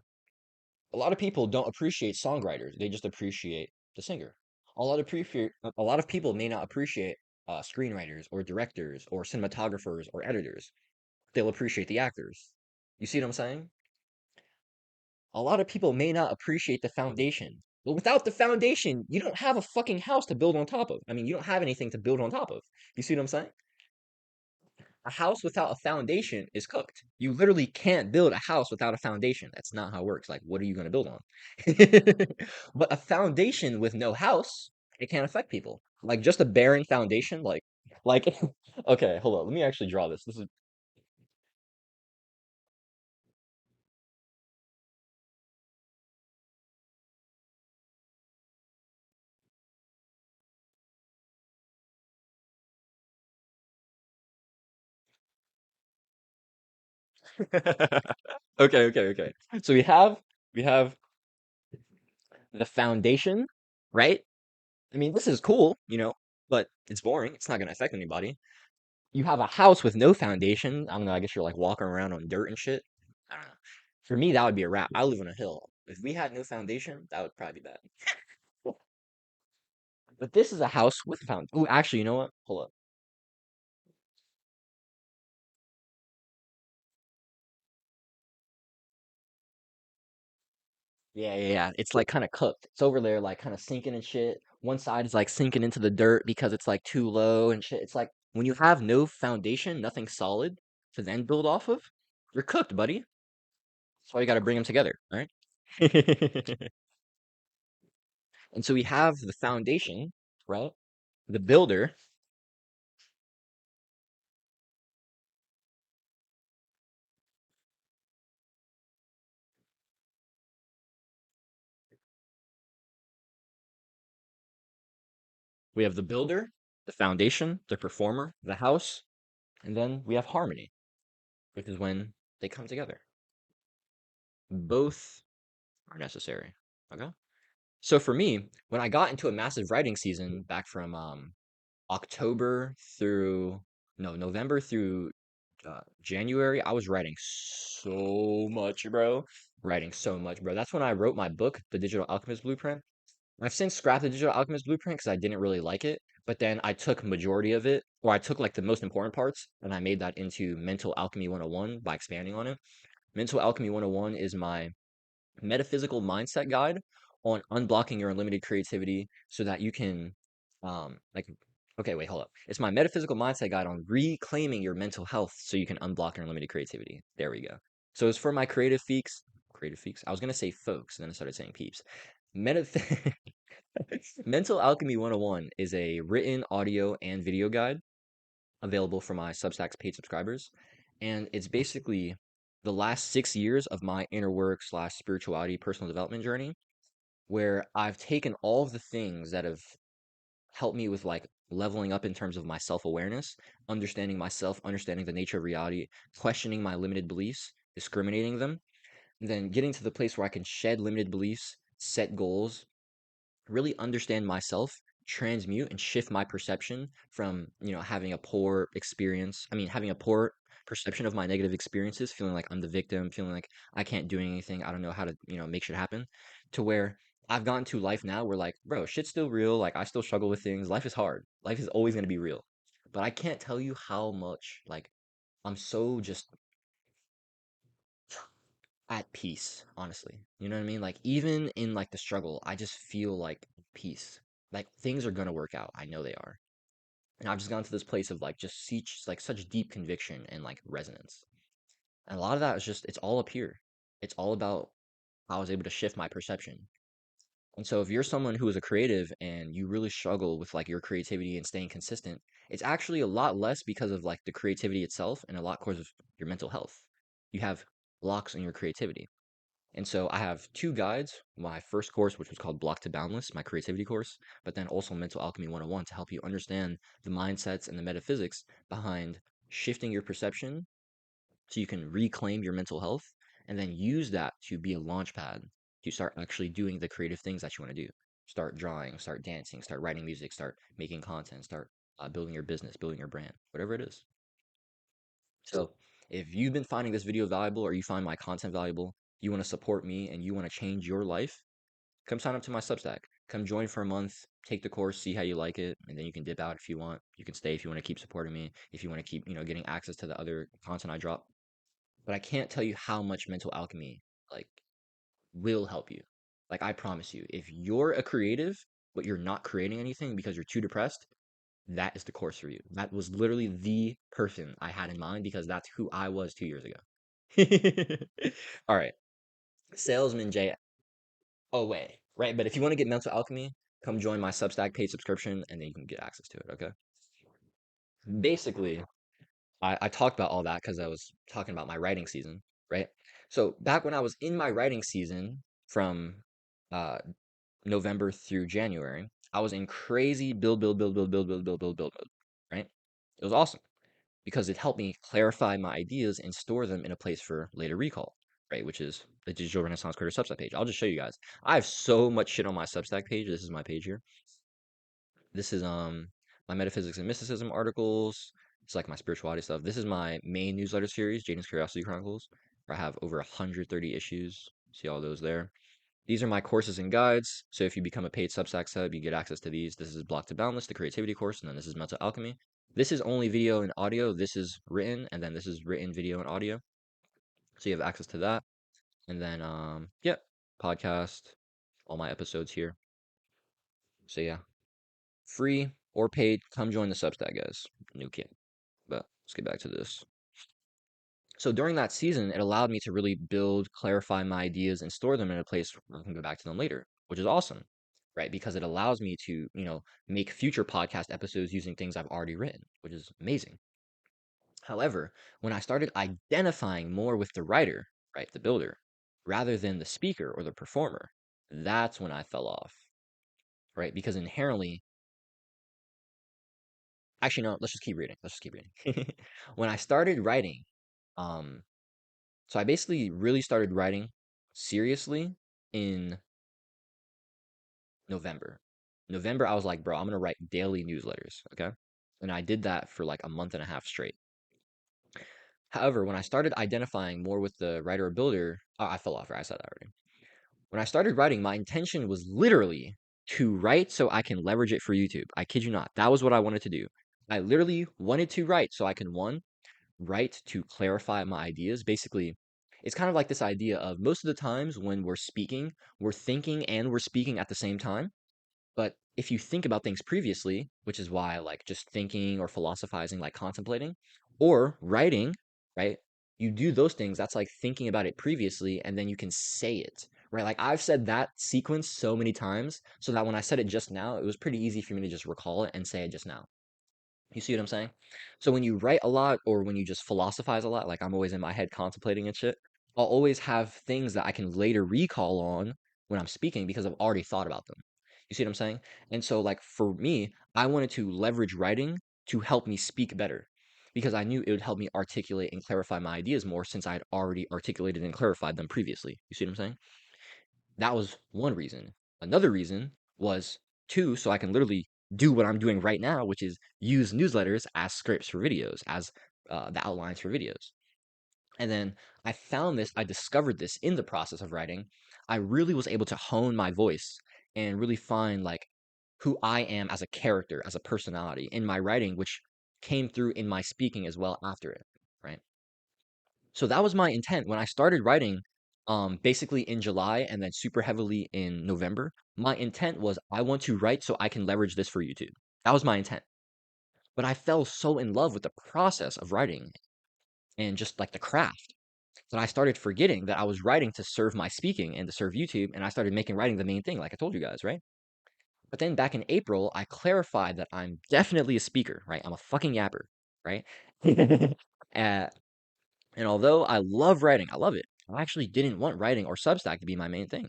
A lot of people don't appreciate songwriters. They just appreciate the singer. A lot of people may not appreciate screenwriters or directors or cinematographers or editors. They'll appreciate the actors. You see what I'm saying? A lot of people may not appreciate the foundation. But without the foundation, you don't have a fucking house to build on top of. I mean, you don't have anything to build on top of. You see what I'm saying? A house without a foundation is cooked. You literally can't build a house without a foundation. That's not how it works. Like, what are you going to build on? But a foundation with no house, it can't affect people. Like just a barren foundation, like okay, hold on. Let me actually draw this. This is okay. So we have the foundation, right? I mean, this is cool, but it's boring. It's not going to affect anybody. You have a house with no foundation. I don't know. I guess you're like walking around on dirt and shit. I don't know. For me, that would be a wrap. I live on a hill. If we had no foundation, that would probably be bad. But this is a house with a foundation. Oh, actually, you know what? Hold up. Yeah. It's like kind of cooked. It's over there, like kind of sinking and shit. One side is like sinking into the dirt because it's like too low and shit. It's like when you have no foundation, nothing solid to then build off of, you're cooked, buddy. That's why you got to bring them together, right? And so we have the foundation, right? The builder. We have the builder, the foundation, the performer, the house, and then we have harmony, which is when they come together. Both are necessary. Okay. So for me, when I got into a massive writing season back from October through no November through January, I was writing so much, bro. Writing so much, bro. That's when I wrote my book, The Digital Alchemist Blueprint. I've since scrapped the Digital Alchemist Blueprint because I didn't really like it. But then I took majority of it, or I took like the most important parts, and I made that into Mental Alchemy 101 by expanding on it. Mental Alchemy 101 is my metaphysical mindset guide on unblocking your unlimited creativity so that you can like okay, wait, hold up. It's my metaphysical mindset guide on reclaiming your mental health so you can unblock your unlimited creativity. There we go. So it's for my creative feeks. Creative feeks. I was gonna say folks, and then I started saying peeps. Metaph- Mental Alchemy 101 is a written audio and video guide available for my Substack's paid subscribers. And it's basically the last 6 years of my inner work slash spirituality personal development journey, where I've taken all of the things that have helped me with like leveling up in terms of my self awareness, understanding myself, understanding the nature of reality, questioning my limited beliefs, discriminating them, and then getting to the place where I can shed limited beliefs, set goals, really understand myself, transmute and shift my perception from, having a poor experience. I mean, having a poor perception of my negative experiences, feeling like I'm the victim, feeling like I can't do anything, I don't know how to, make shit happen, to where I've gotten to life now where like, bro, shit's still real. Like I still struggle with things. Life is hard. Life is always going to be real. But I can't tell you how much like I'm so just at peace, honestly. You know what I mean? Like even in like the struggle, I just feel like peace. Like things are gonna work out. I know they are. And I've just gone to this place of like just such deep conviction and like resonance. And a lot of that is just it's all up here. It's all about how I was able to shift my perception. And so if you're someone who is a creative and you really struggle with like your creativity and staying consistent, it's actually a lot less because of like the creativity itself and a lot because of your mental health. You have blocks in your creativity. And so I have two guides. My first course, which was called Block to Boundless, my creativity course, but then also Mental Alchemy 101 to help you understand the mindsets and the metaphysics behind shifting your perception so you can reclaim your mental health and then use that to be a launch pad to start actually doing the creative things that you want to do. Start drawing, start dancing, start writing music, start making content, start building your business, building your brand, whatever it is. So if you've been finding this video valuable or you find my content valuable, you want to support me and you want to change your life, come sign up to my Substack. Come join for a month, take the course, see how you like it, and then you can dip out if you want. You can stay if you want to keep supporting me, if you want to keep, getting access to the other content I drop. But I can't tell you how much mental alchemy like will help you. Like I promise you, if you're a creative but you're not creating anything because you're too depressed, that is the course for you. That was literally the person I had in mind because that's who I was 2 years ago. All right. Salesman J. Oh, wait. Right. But if you want to get mental alchemy, come join my Substack paid subscription and then you can get access to it. Okay. Basically, I talked about all that because I was talking about my writing season. Right. So back when I was in my writing season from uh, November through January, I was in crazy build mode. Right. It was awesome because it helped me clarify my ideas and store them in a place for later recall, right? Which is the Digital Renaissance Creator Substack page. I'll just show you guys. I have so much shit on my Substack page. This is my page here. This is my metaphysics and mysticism articles. It's like my spirituality stuff. This is my main newsletter series, Jaden's Curiosity Chronicles, where I have over 130 issues. See all those there. These are my courses and guides. So if you become a paid Substack sub, you get access to these. This is Block to Boundless, the creativity course, and then this is Mental Alchemy. This is only video and audio. This is written, and then this is written video and audio. So you have access to that. And then yeah, podcast, all my episodes here. So yeah, free or paid, come join the Substack, guys. New kid. But let's get back to this. So during that season, it allowed me to really build, clarify my ideas, and store them in a place where I can go back to them later, which is awesome, right? Because it allows me to, make future podcast episodes using things I've already written, which is amazing. However, when I started identifying more with the writer, right, the builder, rather than the speaker or the performer, that's when I fell off, right? Because inherently, actually, no, let's just keep reading. Let's just keep reading. When I started writing, um, so I basically really started writing seriously in November. November, I was like, bro, I'm gonna write daily newsletters, okay? And I did that for like a month and a half straight. However, when I started identifying more with the writer or builder, I fell off, right? I said that already. When I started writing, my intention was literally to write so I can leverage it for YouTube. I kid you not. That was what I wanted to do. I literally wanted to write so I can, one, write to clarify my ideas. Basically, it's kind of like this idea of most of the times when we're speaking, we're thinking and we're speaking at the same time. But if you think about things previously, which is why I like just thinking or philosophizing, like contemplating, or writing, right? You do those things, that's like thinking about it previously, and then you can say it, right? Like I've said that sequence so many times so that when I said it just now, it was pretty easy for me to just recall it and say it just now. You see what I'm saying? So when you write a lot or when you just philosophize a lot, like I'm always in my head contemplating and shit, I'll always have things that I can later recall on when I'm speaking because I've already thought about them. You see what I'm saying? And so, like, for me, I wanted to leverage writing to help me speak better because I knew it would help me articulate and clarify my ideas more since I had already articulated and clarified them previously. You see what I'm saying? That was one reason. Another reason was two, so I can literally do what I'm doing right now, which is use newsletters as scripts for videos, as the outlines for videos. And then I discovered this in the process of writing. I really was able to hone my voice and really find like who I am as a character, as a personality in my writing, which came through in my speaking as well after it, right? So that was my intent when I started writing, basically in July and then super heavily in November. My intent was I want to write so I can leverage this for YouTube. That was my intent. But I fell so in love with the process of writing and just like the craft that I started forgetting that I was writing to serve my speaking and to serve YouTube. And I started making writing the main thing, like I told you guys, right? But then back in April, I clarified that I'm definitely a speaker, right? I'm a fucking yapper, right? uh, And although I love writing, I love it. I actually didn't want writing or Substack to be my main thing.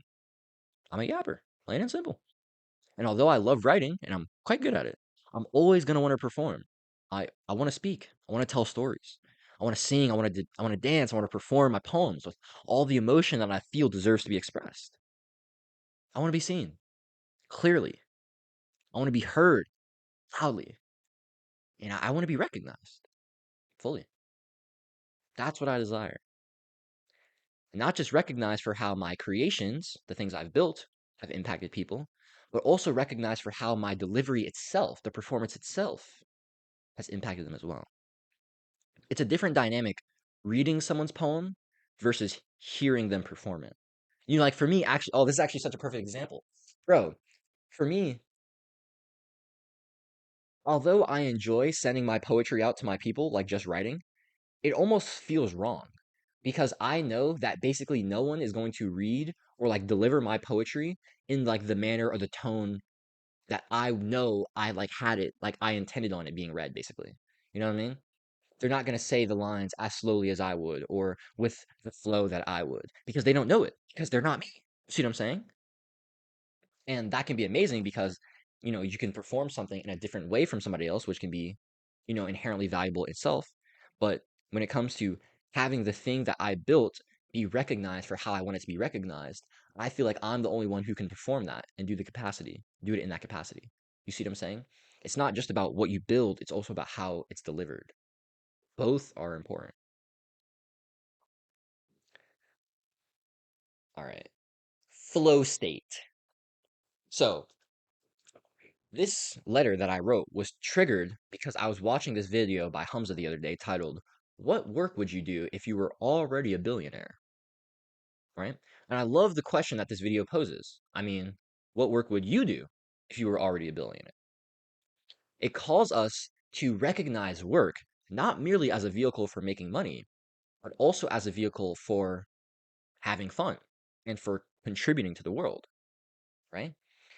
I'm a yapper, plain and simple. And although I love writing and I'm quite good at it, I'm always gonna want to perform. I want to speak. I want to tell stories. I want to sing. I want to dance. I want to perform my poems with all the emotion that I feel deserves to be expressed. I want to be seen clearly. I want to be heard loudly, and I want to be recognized fully. That's what I desire. Not just recognized for how my creations, the things I've built, have impacted people, but also recognized for how my delivery itself, the performance itself, has impacted them as well. It's a different dynamic reading someone's poem versus hearing them perform it. You know, like for me, actually, oh, this is actually such a perfect example. Bro, for me, although I enjoy sending my poetry out to my people, like just writing, it almost feels wrong because I know that basically no one is going to read or like deliver my poetry in like the manner or the tone that I know I like had it, like I intended on it being read, basically. You know what I mean? They're not going to say the lines as slowly as I would or with the flow that I would because they don't know it because they're not me. See what I'm saying? And that can be amazing because you can perform something in a different way from somebody else, which can be inherently valuable itself. But when it comes to having the thing that I built be recognized for how I want it to be recognized, I feel like I'm the only one who can perform that and do it in that capacity. You see what I'm saying? It's not just about what you build, it's also about how it's delivered. Both are important. All right, flow state. So this letter that I wrote was triggered because I was watching this video by Hamza the other day titled, "What work would you do if you were already a billionaire?" Right? And I love the question that this video poses. I mean, what work would you do if you were already a billionaire? It calls us to recognize work not merely as a vehicle for making money, but also as a vehicle for having fun and for contributing to the world, right?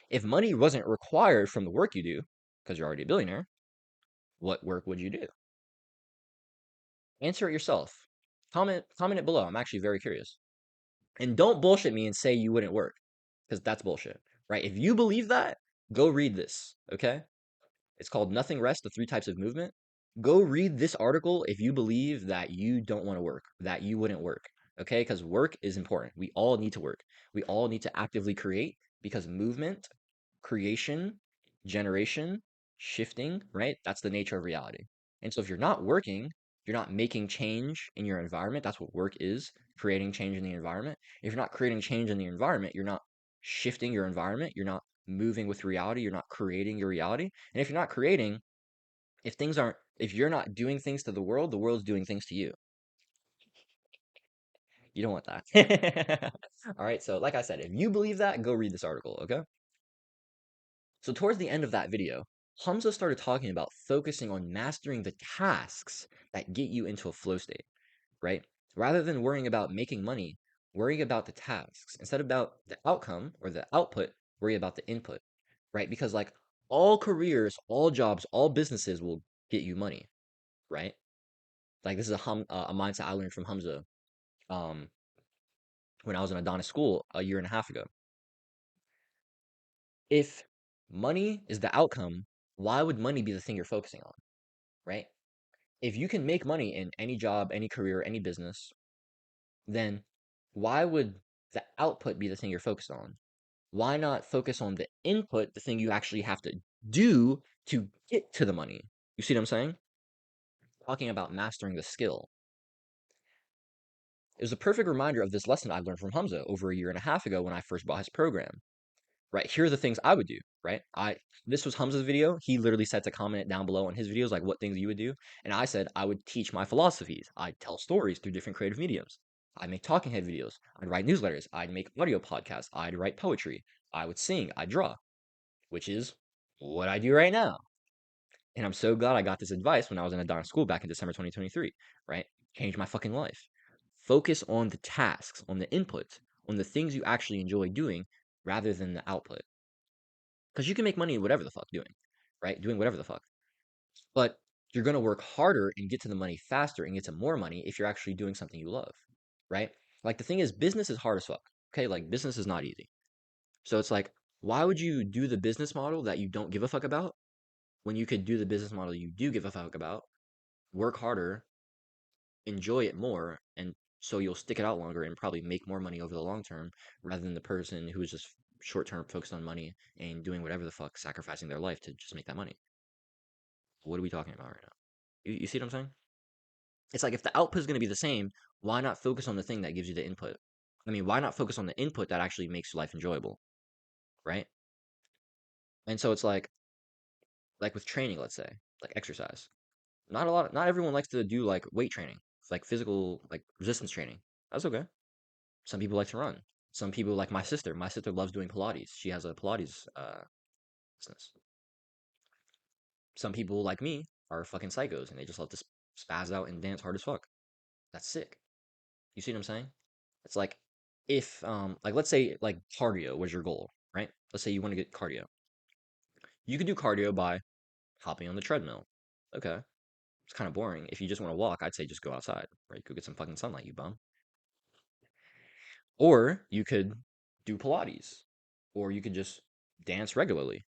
If money wasn't required from the work you do, because you're already a billionaire, what work would you do? Answer it yourself. Comment it below. I'm actually very curious. And don't bullshit me and say you wouldn't work, because that's bullshit, right? If you believe that, go read this, okay? It's called Nothing Rest, the Three Types of Movement. Go read this article if you believe that you don't want to work, that you wouldn't work, okay? Because work is important. We all need to work. We all need to actively create because movement, creation, generation, shifting, right? That's the nature of reality. And so if you're not working, you're not making change in your environment. That's what work is, creating change in the environment. If you're not creating change in the environment, you're not shifting your environment. You're not moving with reality. You're not creating your reality. And if you're not creating, if you're not doing things to the world's doing things to you. You don't want that. All right. So, like I said, if you believe that, go read this article. Okay. So, towards the end of that video, Hamza started talking about focusing on mastering the tasks that get you into a flow state, right? Rather than worrying about making money, worry about the tasks. Instead about the outcome or the output, worry about the input, right? Because like all careers, all jobs, all businesses will get you money, right? Like this is a mindset I learned from Hamza um, when I was in Adonis school a year and a half ago. If money is the outcome, why would money be the thing you're focusing on, right? If you can make money in any job, any career, any business, then why would the output be the thing you're focused on? Why not focus on the input, the thing you actually have to do to get to the money? You see what I'm saying? Talking about mastering the skill. It was a perfect reminder of this lesson I learned from Hamza over a year and a half ago when I first bought his program. Right, here are the things I would do. Right, this was Hamza's video. He literally said to comment it down below on his videos, like what things you would do. And I said I would teach my philosophies. I'd tell stories through different creative mediums. I'd make talking head videos. I'd write newsletters. I'd make audio podcasts. I'd write poetry. I would sing. I'd draw, which is what I do right now. And I'm so glad I got this advice when I was in Adonis school back in December 2023, right? Changed my fucking life. Focus on the tasks, on the inputs, on the things you actually enjoy doing rather than the output. Because you can make money whatever the fuck doing, right? Doing whatever the fuck. But you're going to work harder and get to the money faster and get to more money if you're actually doing something you love, right? Like the thing is, business is hard as fuck. Okay. Like business is not easy. So it's like, why would you do the business model that you don't give a fuck about when you could do the business model you do give a fuck about, work harder, enjoy it more, and so you'll stick it out longer and probably make more money over the long term rather than the person who is just short term focused on money and doing whatever the fuck, sacrificing their life to just make that money. What are we talking about right now? You see what I'm saying? It's like if the output is going to be the same, why not focus on the thing that gives you the input? I mean, why not focus on the input that actually makes life enjoyable, right? And so it's like with training, let's say, like exercise. Not everyone likes to do like weight training. It's like physical, like resistance training. That's okay. Some people like to run. Some people like my sister. My sister loves doing Pilates. She has a Pilates business. Some people like me are fucking psychos and they just love to spaz out and dance hard as fuck. That's sick. You see what I'm saying? It's like if like let's say like cardio was your goal, right? Let's say you want to get cardio. You could do cardio by hopping on the treadmill. Okay. It's kind of boring. If you just want to walk, I'd say just go outside, right? Go get some fucking sunlight, you bum. Or you could do Pilates. Or you could just dance regularly.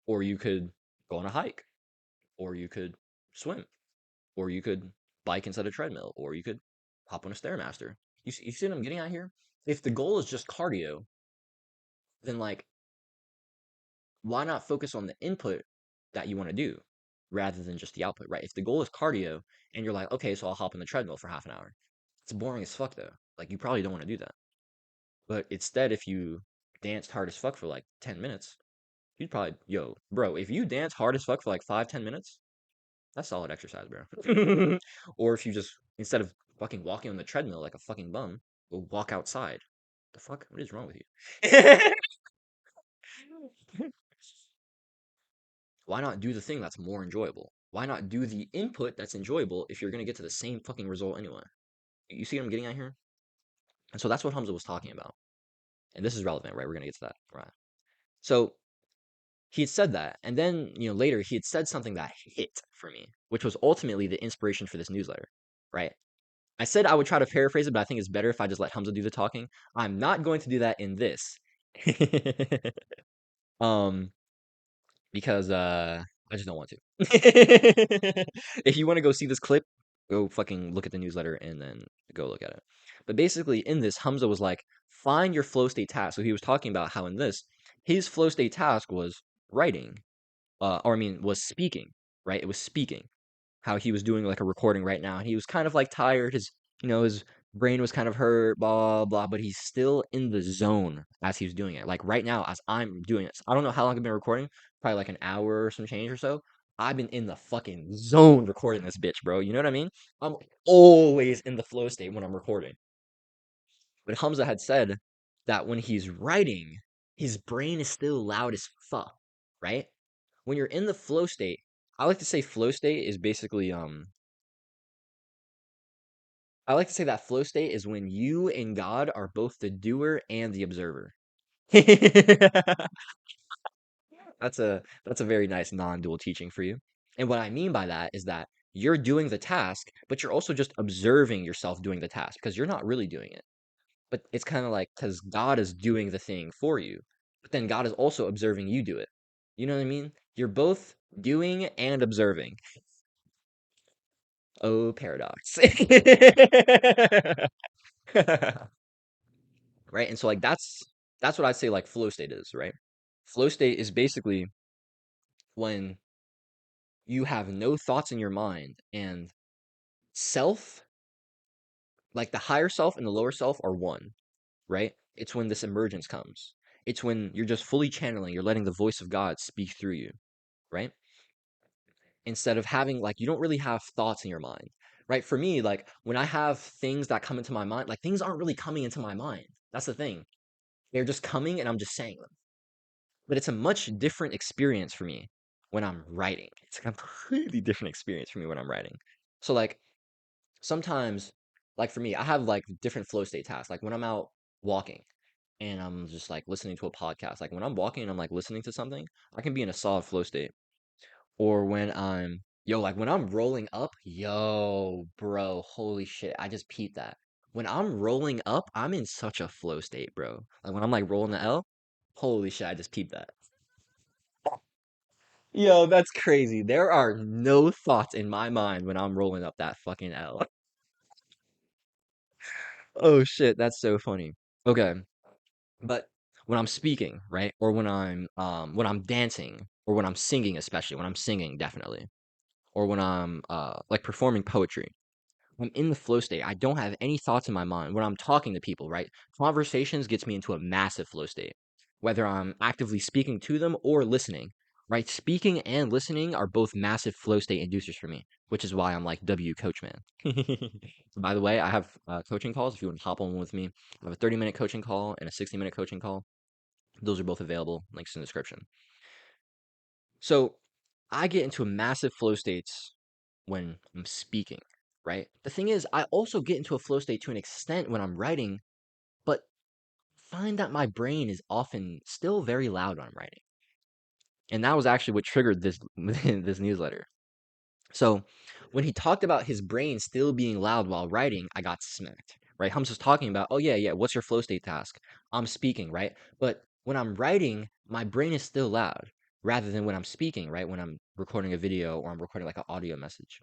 Or you could go on a hike. Or you could swim. Or you could bike instead of treadmill. Or you could hop on a Stairmaster. You see what I'm getting at here? If the goal is just cardio, then like why not focus on the input that you want to do rather than just the output, right? If the goal is cardio and you're like, okay, so I'll hop on the treadmill for half an hour. It's boring as fuck though. Like you probably don't want to do that. But instead, if you danced hard as fuck for like 10 minutes, you'd probably, yo, bro, if you dance hard as fuck for like 5, 10 minutes, that's solid exercise, bro. Or if you just, instead of fucking walking on the treadmill like a fucking bum, go walk outside. The fuck? What is wrong with you? Why not do the thing that's more enjoyable? Why not do the input that's enjoyable if you're going to get to the same fucking result anyway? You see what I'm getting at here? And so that's what Hamza was talking about. And this is relevant, right? We're going to get to that. Right. So he had said that. And then, later he had said something that hit for me, which was ultimately the inspiration for this newsletter, right? I said I would try to paraphrase it, but I think it's better if I just let Hamza do the talking. I'm not going to do that in this. um, because I just don't want to. If you want to go see this clip, go fucking look at the newsletter and then go look at it. But basically, in this, Hamza was like, find your flow state task. So he was talking about how in this, his flow state task was writing, or I mean, was speaking, right? It was speaking. How he was doing like a recording right now, and he was kind of like tired. His brain was kind of hurt, blah blah. But he's still in the zone as he's doing it. Like right now, as I'm doing this, I don't know how long I've been recording. Probably like an hour or some change or so. I've been in the fucking zone recording this bitch, bro. You know what I mean? I'm always in the flow state when I'm recording. But Hamza had said that when he's writing, his brain is still loud as fuck, right? When you're in the flow state, I like to say flow state is basically I like to say that flow state is when you and God are both the doer and the observer. That's a very nice non-dual teaching for you. And what I mean by that is that you're doing the task, but you're also just observing yourself doing the task because you're not really doing it. But it's kind of like because God is doing the thing for you, but then God is also observing you do it. You know what I mean? You're both doing and observing. Oh, paradox. Right? And so like that's what I'd say like flow state is, right? Flow state is basically when you have no thoughts in your mind and self, like the higher self and the lower self are one, right? It's when this emergence comes. It's when you're just fully channeling, you're letting the voice of God speak through you, right? Instead of having like you don't really have thoughts in your mind. Right? For me, like when I have things that come into my mind, like things aren't really coming into my mind. That's the thing. They're just coming and I'm just saying them. But it's a much different experience for me when I'm writing. It's a completely different experience for me when I'm writing. So like sometimes, like for me, I have like different flow state tasks. Like when I'm out walking and I'm just like listening to a podcast. Like when I'm walking and I'm like listening to something, I can be in a solid flow state. Or when I'm like when I'm rolling up, bro, holy shit, I just peeped that. When I'm rolling up, I'm in such a flow state, bro. Like when I'm like rolling the L, holy shit, I just peeped that. Yo, that's crazy. There are no thoughts in my mind when I'm rolling up that fucking L. Oh shit, that's so funny. Okay, but when I'm speaking, right? Or when I'm dancing, or when I'm singing, especially when I'm singing, definitely. Or when I'm like performing poetry. I'm in the flow state. I don't have any thoughts in my mind when I'm talking to people, right? Conversations gets me into a massive flow state, whether I'm actively speaking to them or listening, right? Speaking and listening are both massive flow state inducers for me, which is why I'm like W coach man. By the way, I have coaching calls if you want to hop on with me. I have a 30-minute coaching call and a 60-minute coaching call. Those are both available. Links in the description. So I get into a massive flow states when I'm speaking, right? The thing is, I also get into a flow state to an extent when I'm writing, but find that my brain is often still very loud when I'm writing. And that was actually what triggered this this newsletter. So when he talked about his brain still being loud while writing, I got smacked. Right? Hums was talking about, oh yeah, yeah, what's your flow state task? I'm speaking, right? But when I'm writing, my brain is still loud rather than when I'm speaking, right? When I'm recording a video or I'm recording like an audio message.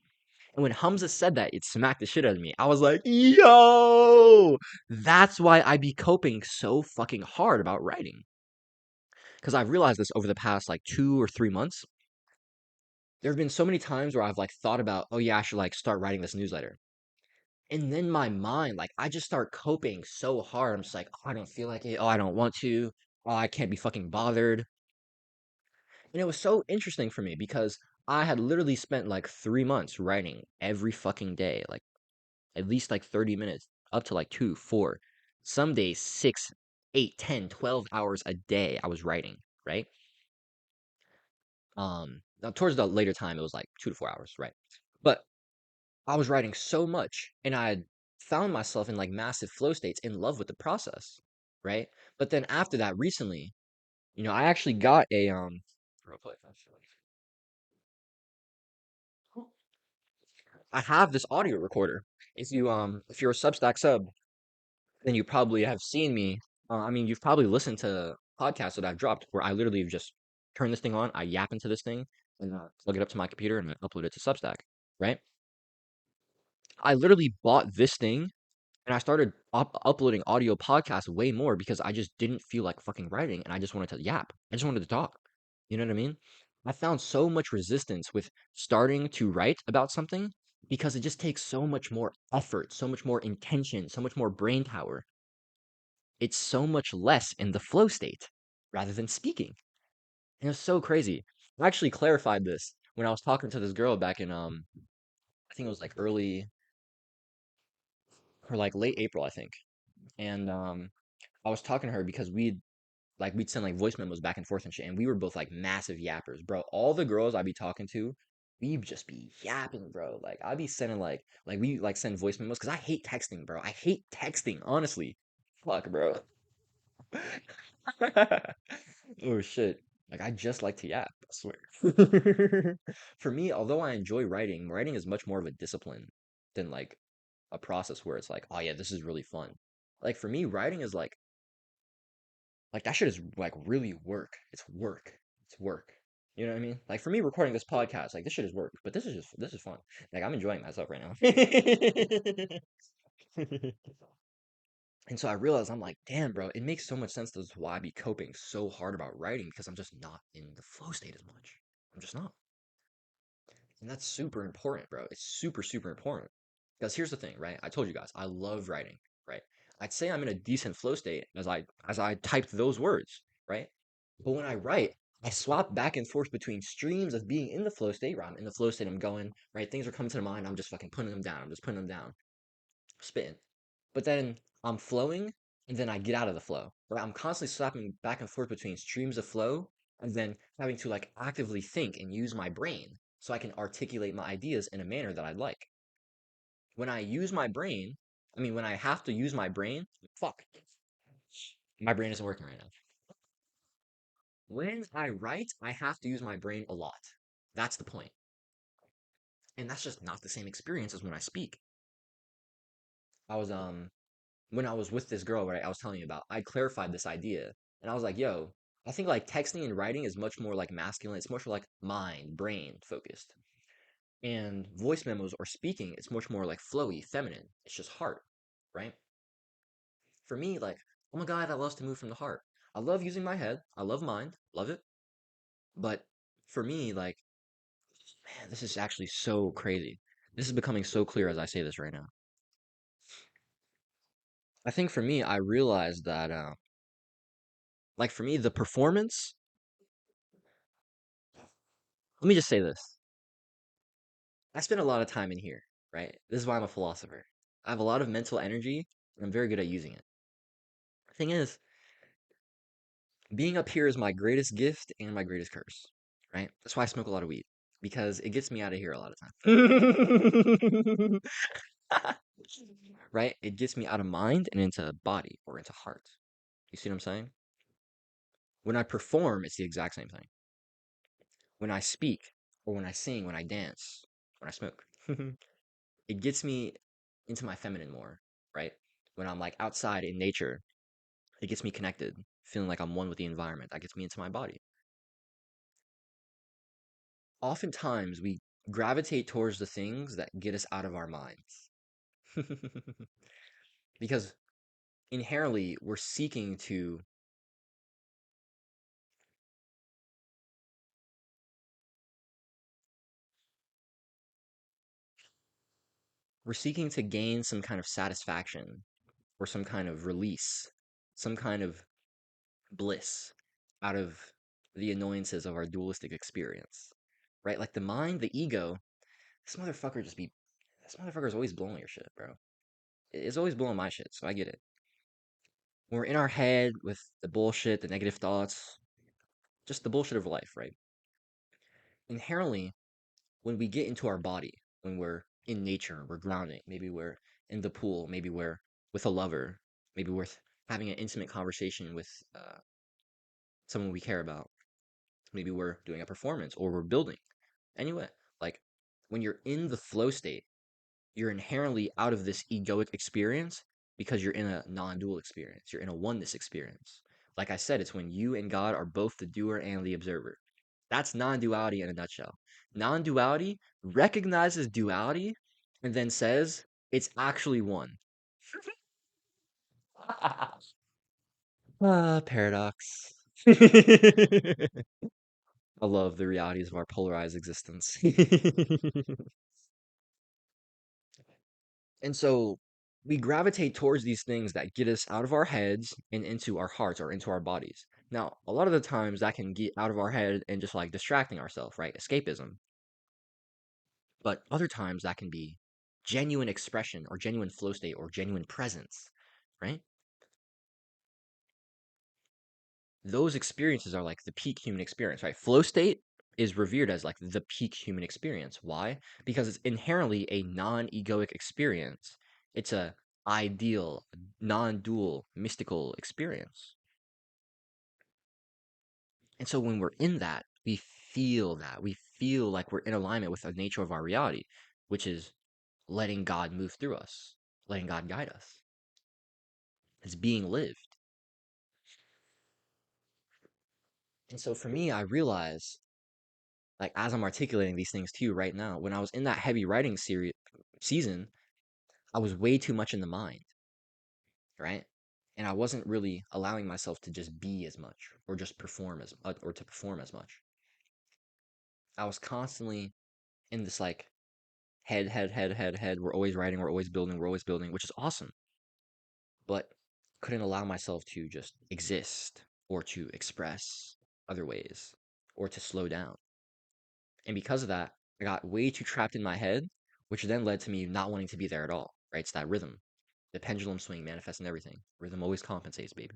And when Hamza said that, it smacked the shit out of me. I was like, yo, that's why I be coping so fucking hard about writing. Because I've realized this over the past like 2 or 3 months. There have been so many times where I've like thought about, oh yeah, I should like start writing this newsletter. And then my mind, like I just start coping so hard. I'm just like, oh, I don't feel like it. Oh, I don't want to. Oh, I can't be fucking bothered. And it was so interesting for me because I had literally spent like 3 months writing every fucking day, like at least like 30 minutes, up to like 2, 4, some days 6, 8, 10, 12 hours a day I was writing, right? Now towards the later time it was like 2 to 4 hours, right? But I was writing so much and I had found myself in like massive flow states in love with the process, right? But then after that recently, I actually got a I have this audio recorder. If you're a Substack sub, then you probably have seen me. I mean, you've probably listened to podcasts that I've dropped where I literally just turn this thing on, I yap into this thing, and plug it up to my computer and I upload it to Substack, right? I literally bought this thing and I started uploading audio podcasts way more because I just didn't feel like fucking writing and I just wanted to yap. I just wanted to talk. You know what I mean? I found so much resistance with starting to write about something because it just takes so much more effort, so much more intention, so much more brain power. It's so much less in the flow state rather than speaking. And it's so crazy. I actually clarified this when I was talking to this girl back in I think it was like early or like late April, I think. And I was talking to her because we'd send like voice memos back and forth and shit, and we were both like massive yappers, bro. All the girls I'd be talking to we just be yapping, bro. Like I be sending like we like send voice memos because I hate texting, bro. I hate texting, honestly. Fuck, bro. Oh shit. Like I just like to yap, I swear. For me, although I enjoy writing, writing is much more of a discipline than like a process where it's like, oh yeah, this is really fun. Like for me, writing is like that shit is like really work. It's work. It's work. You know what I mean? Like for me, recording this podcast, like this shit is work, but this is fun. Like I'm enjoying myself right now. And so I realized I'm like, damn, bro, it makes so much sense as to why I be coping so hard about writing because I'm just not in the flow state as much. I'm just not. And that's super important, bro. It's super, super important. Because here's the thing, right? I told you guys, I love writing, right? I'd say I'm in a decent flow state as I typed those words, right? But when I write, I swap back and forth between streams of being in the flow state, where I'm in the flow state, I'm going, right? Things are coming to the mind, I'm just fucking putting them down. I'm just putting them down, spitting. But then I'm flowing, and then I get out of the flow. Right? I'm constantly swapping back and forth between streams of flow, and then having to like actively think and use my brain so I can articulate my ideas in a manner that I like. When I use my brain, when I have to use my brain, fuck, my brain isn't working right now. When I write, I have to use my brain a lot. That's the point. And that's just not the same experience as when I speak. I was when I was with this girl, right, I was telling you about, I clarified this idea. And I was like, yo, I think like texting and writing is much more like masculine. It's much more like mind, brain focused. And voice memos or speaking, it's much more like flowy, feminine. It's just heart, right? For me, like, I'm a guy that loves to move from the heart. I love using my head. I love mind, love it. But for me, like, man, this is actually so crazy. This is becoming so clear as I say this right now. I think for me, I realized that, like, for me, the performance, let me just say this. I spend a lot of time in here, right? This is why I'm a philosopher. I have a lot of mental energy, and I'm very good at using it. The thing is, being up here is my greatest gift and my greatest curse, right? That's why I smoke a lot of weed, because it gets me out of here a lot of time. Right? It gets me out of mind and into body or into heart. You see what I'm saying? When I perform, it's the exact same thing. When I speak, or when I sing, when I dance, when I smoke, it gets me into my feminine more, right? When I'm like outside in nature, it gets me connected, feeling like I'm one with the environment. That gets me into my body. Oftentimes, we gravitate towards the things that get us out of our minds. Because inherently, we're seeking to gain some kind of satisfaction or some kind of release, some kind of bliss out of the annoyances of our dualistic experience. Right? Like the mind, the ego, this motherfucker is always blowing your shit, bro. It's always blowing my shit, so I get it. When we're in our head with the bullshit, the negative thoughts, just the bullshit of life, right? Inherently, when we get into our body, when we're in nature, we're grounding, maybe we're in the pool, maybe we're with a lover, maybe we're having an intimate conversation with someone we care about, maybe we're doing a performance or we're building. Anyway, like when you're in the flow state, you're inherently out of this egoic experience because you're in a non-dual experience. You're in a oneness experience. Like I said, it's when you and God are both the doer and the observer. That's non-duality in a nutshell. Non-duality recognizes duality and then says it's actually one. Paradox. I love the realities of our polarized existence. And so we gravitate towards these things that get us out of our heads and into our hearts or into our bodies. Now, a lot of the times that can get out of our head and just like distracting ourselves, right? Escapism. But other times that can be genuine expression or genuine flow state or genuine presence, right? Those experiences are like the peak human experience, right? Flow state is revered as like the peak human experience. Why? Because it's inherently a non-egoic experience. It's a ideal, non-dual, mystical experience. And so when we're in that, we feel that. We feel like we're in alignment with the nature of our reality, which is letting God move through us, letting God guide us. It's being lived. And so for me, I realize, like as I'm articulating these things to you right now, when I was in that heavy writing season, I was way too much in the mind, right? And I wasn't really allowing myself to just be as much or just perform as or to perform as much. I was constantly in this like head. We're always writing, we're always building, which is awesome. But couldn't allow myself to just exist or to express other ways or to slow down. And because of that, I got way too trapped in my head, which then led to me not wanting to be there at all, right? It's that rhythm, the pendulum swing manifests in everything. Rhythm always compensates, baby.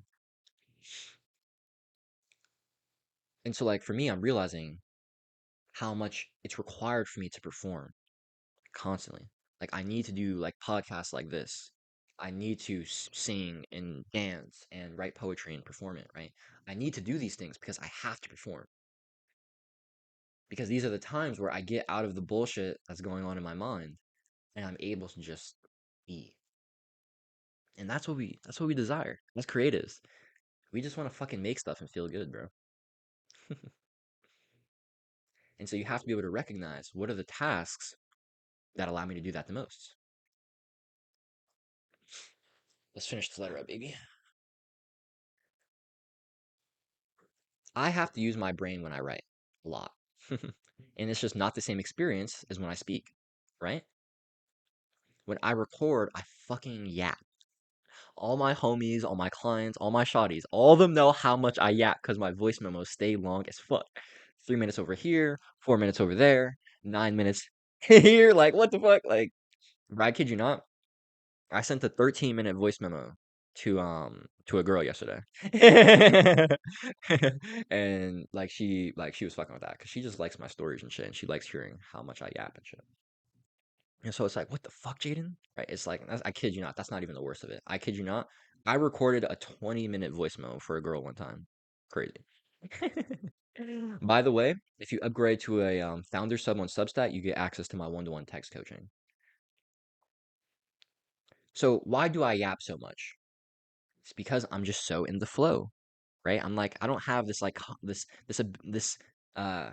And so, like, for me, I'm realizing how much it's required for me to perform constantly. Like, I need to do like podcasts like this. I need to sing and dance and write poetry and perform it, right? I need to do these things because I have to perform. Because these are the times where I get out of the bullshit that's going on in my mind and I'm able to just be. And that's what we desire as creatives. We just want to fucking make stuff and feel good, bro. And so you have to be able to recognize what are the tasks that allow me to do that the most. Let's finish this letter up, baby. I have to use my brain when I write a lot. And it's just not the same experience as when I speak, right? When I record, I fucking yap. All my homies, all my clients, all my shawties, all of them know how much I yap because my voice memos stay long as fuck. 3 minutes over here, 4 minutes over there, 9 minutes here. Like, what the fuck? Like, I kid you not. I sent a 13-minute voice memo to a girl yesterday. And like she was fucking with that because she just likes my stories and shit, and she likes hearing how much I yap and shit. And so it's like, what the fuck, Jaden? Right? It's like, I kid you not, that's not even the worst of it. I kid you not. I recorded a 20-minute voice memo for a girl one time. Crazy. By the way, if you upgrade to a founder sub on Substack, you get access to my one-to-one text coaching. So why do I yap so much? It's because I'm just so in the flow, right? I'm like, I don't have this like this uh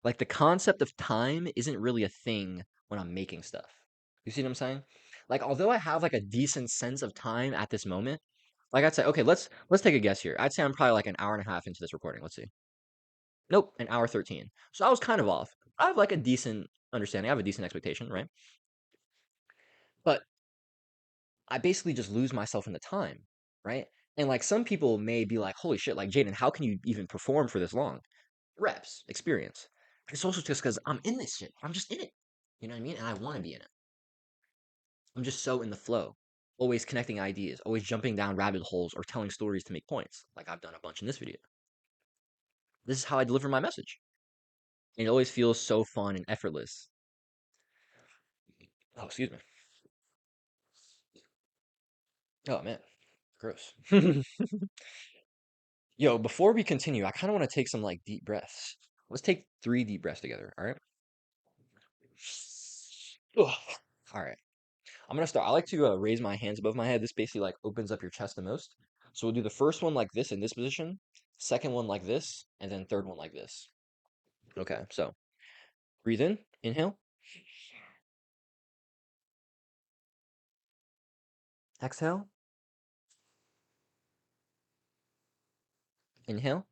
like the concept of time isn't really a thing when I'm making stuff. You see what I'm saying? Like, although I have like a decent sense of time at this moment, like I'd say, okay, let's take a guess here. I'd say I'm probably like an hour and a half into this recording. Let's see. Nope, an hour 13. So I was kind of off. I have like a decent understanding. I have a decent expectation, right? But I basically just lose myself in the time, right? And like some people may be like, holy shit, like Jaden, how can you even perform for this long? Reps, experience. But it's also just because I'm in this shit. I'm just in it. You know what I mean? And I want to be in it. I'm just so in the flow. Always connecting ideas, always jumping down rabbit holes or telling stories to make points, like I've done a bunch in this video. This is how I deliver my message. And it always feels so fun and effortless. Oh, excuse me. Oh man, gross. Yo, before we continue, I kind of want to take some like deep breaths. Let's take 3 deep breaths together. All right. Ugh. All right. I'm gonna start. I like to raise my hands above my head. This basically like opens up your chest the most. So we'll do the first one like this in this position, second one like this, and then third one like this. Okay. So breathe in, inhale, exhale, inhale,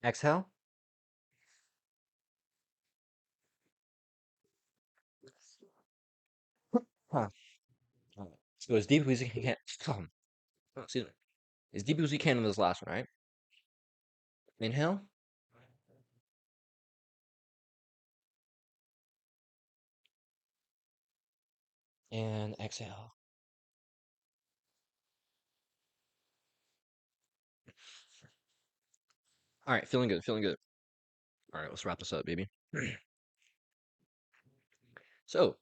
exhale. Huh. All right. Let's go as deep as you can. Oh, excuse me. As deep as you can in this last one. All right. Inhale and exhale. All right, feeling good, feeling good. All right, let's wrap this up, baby. So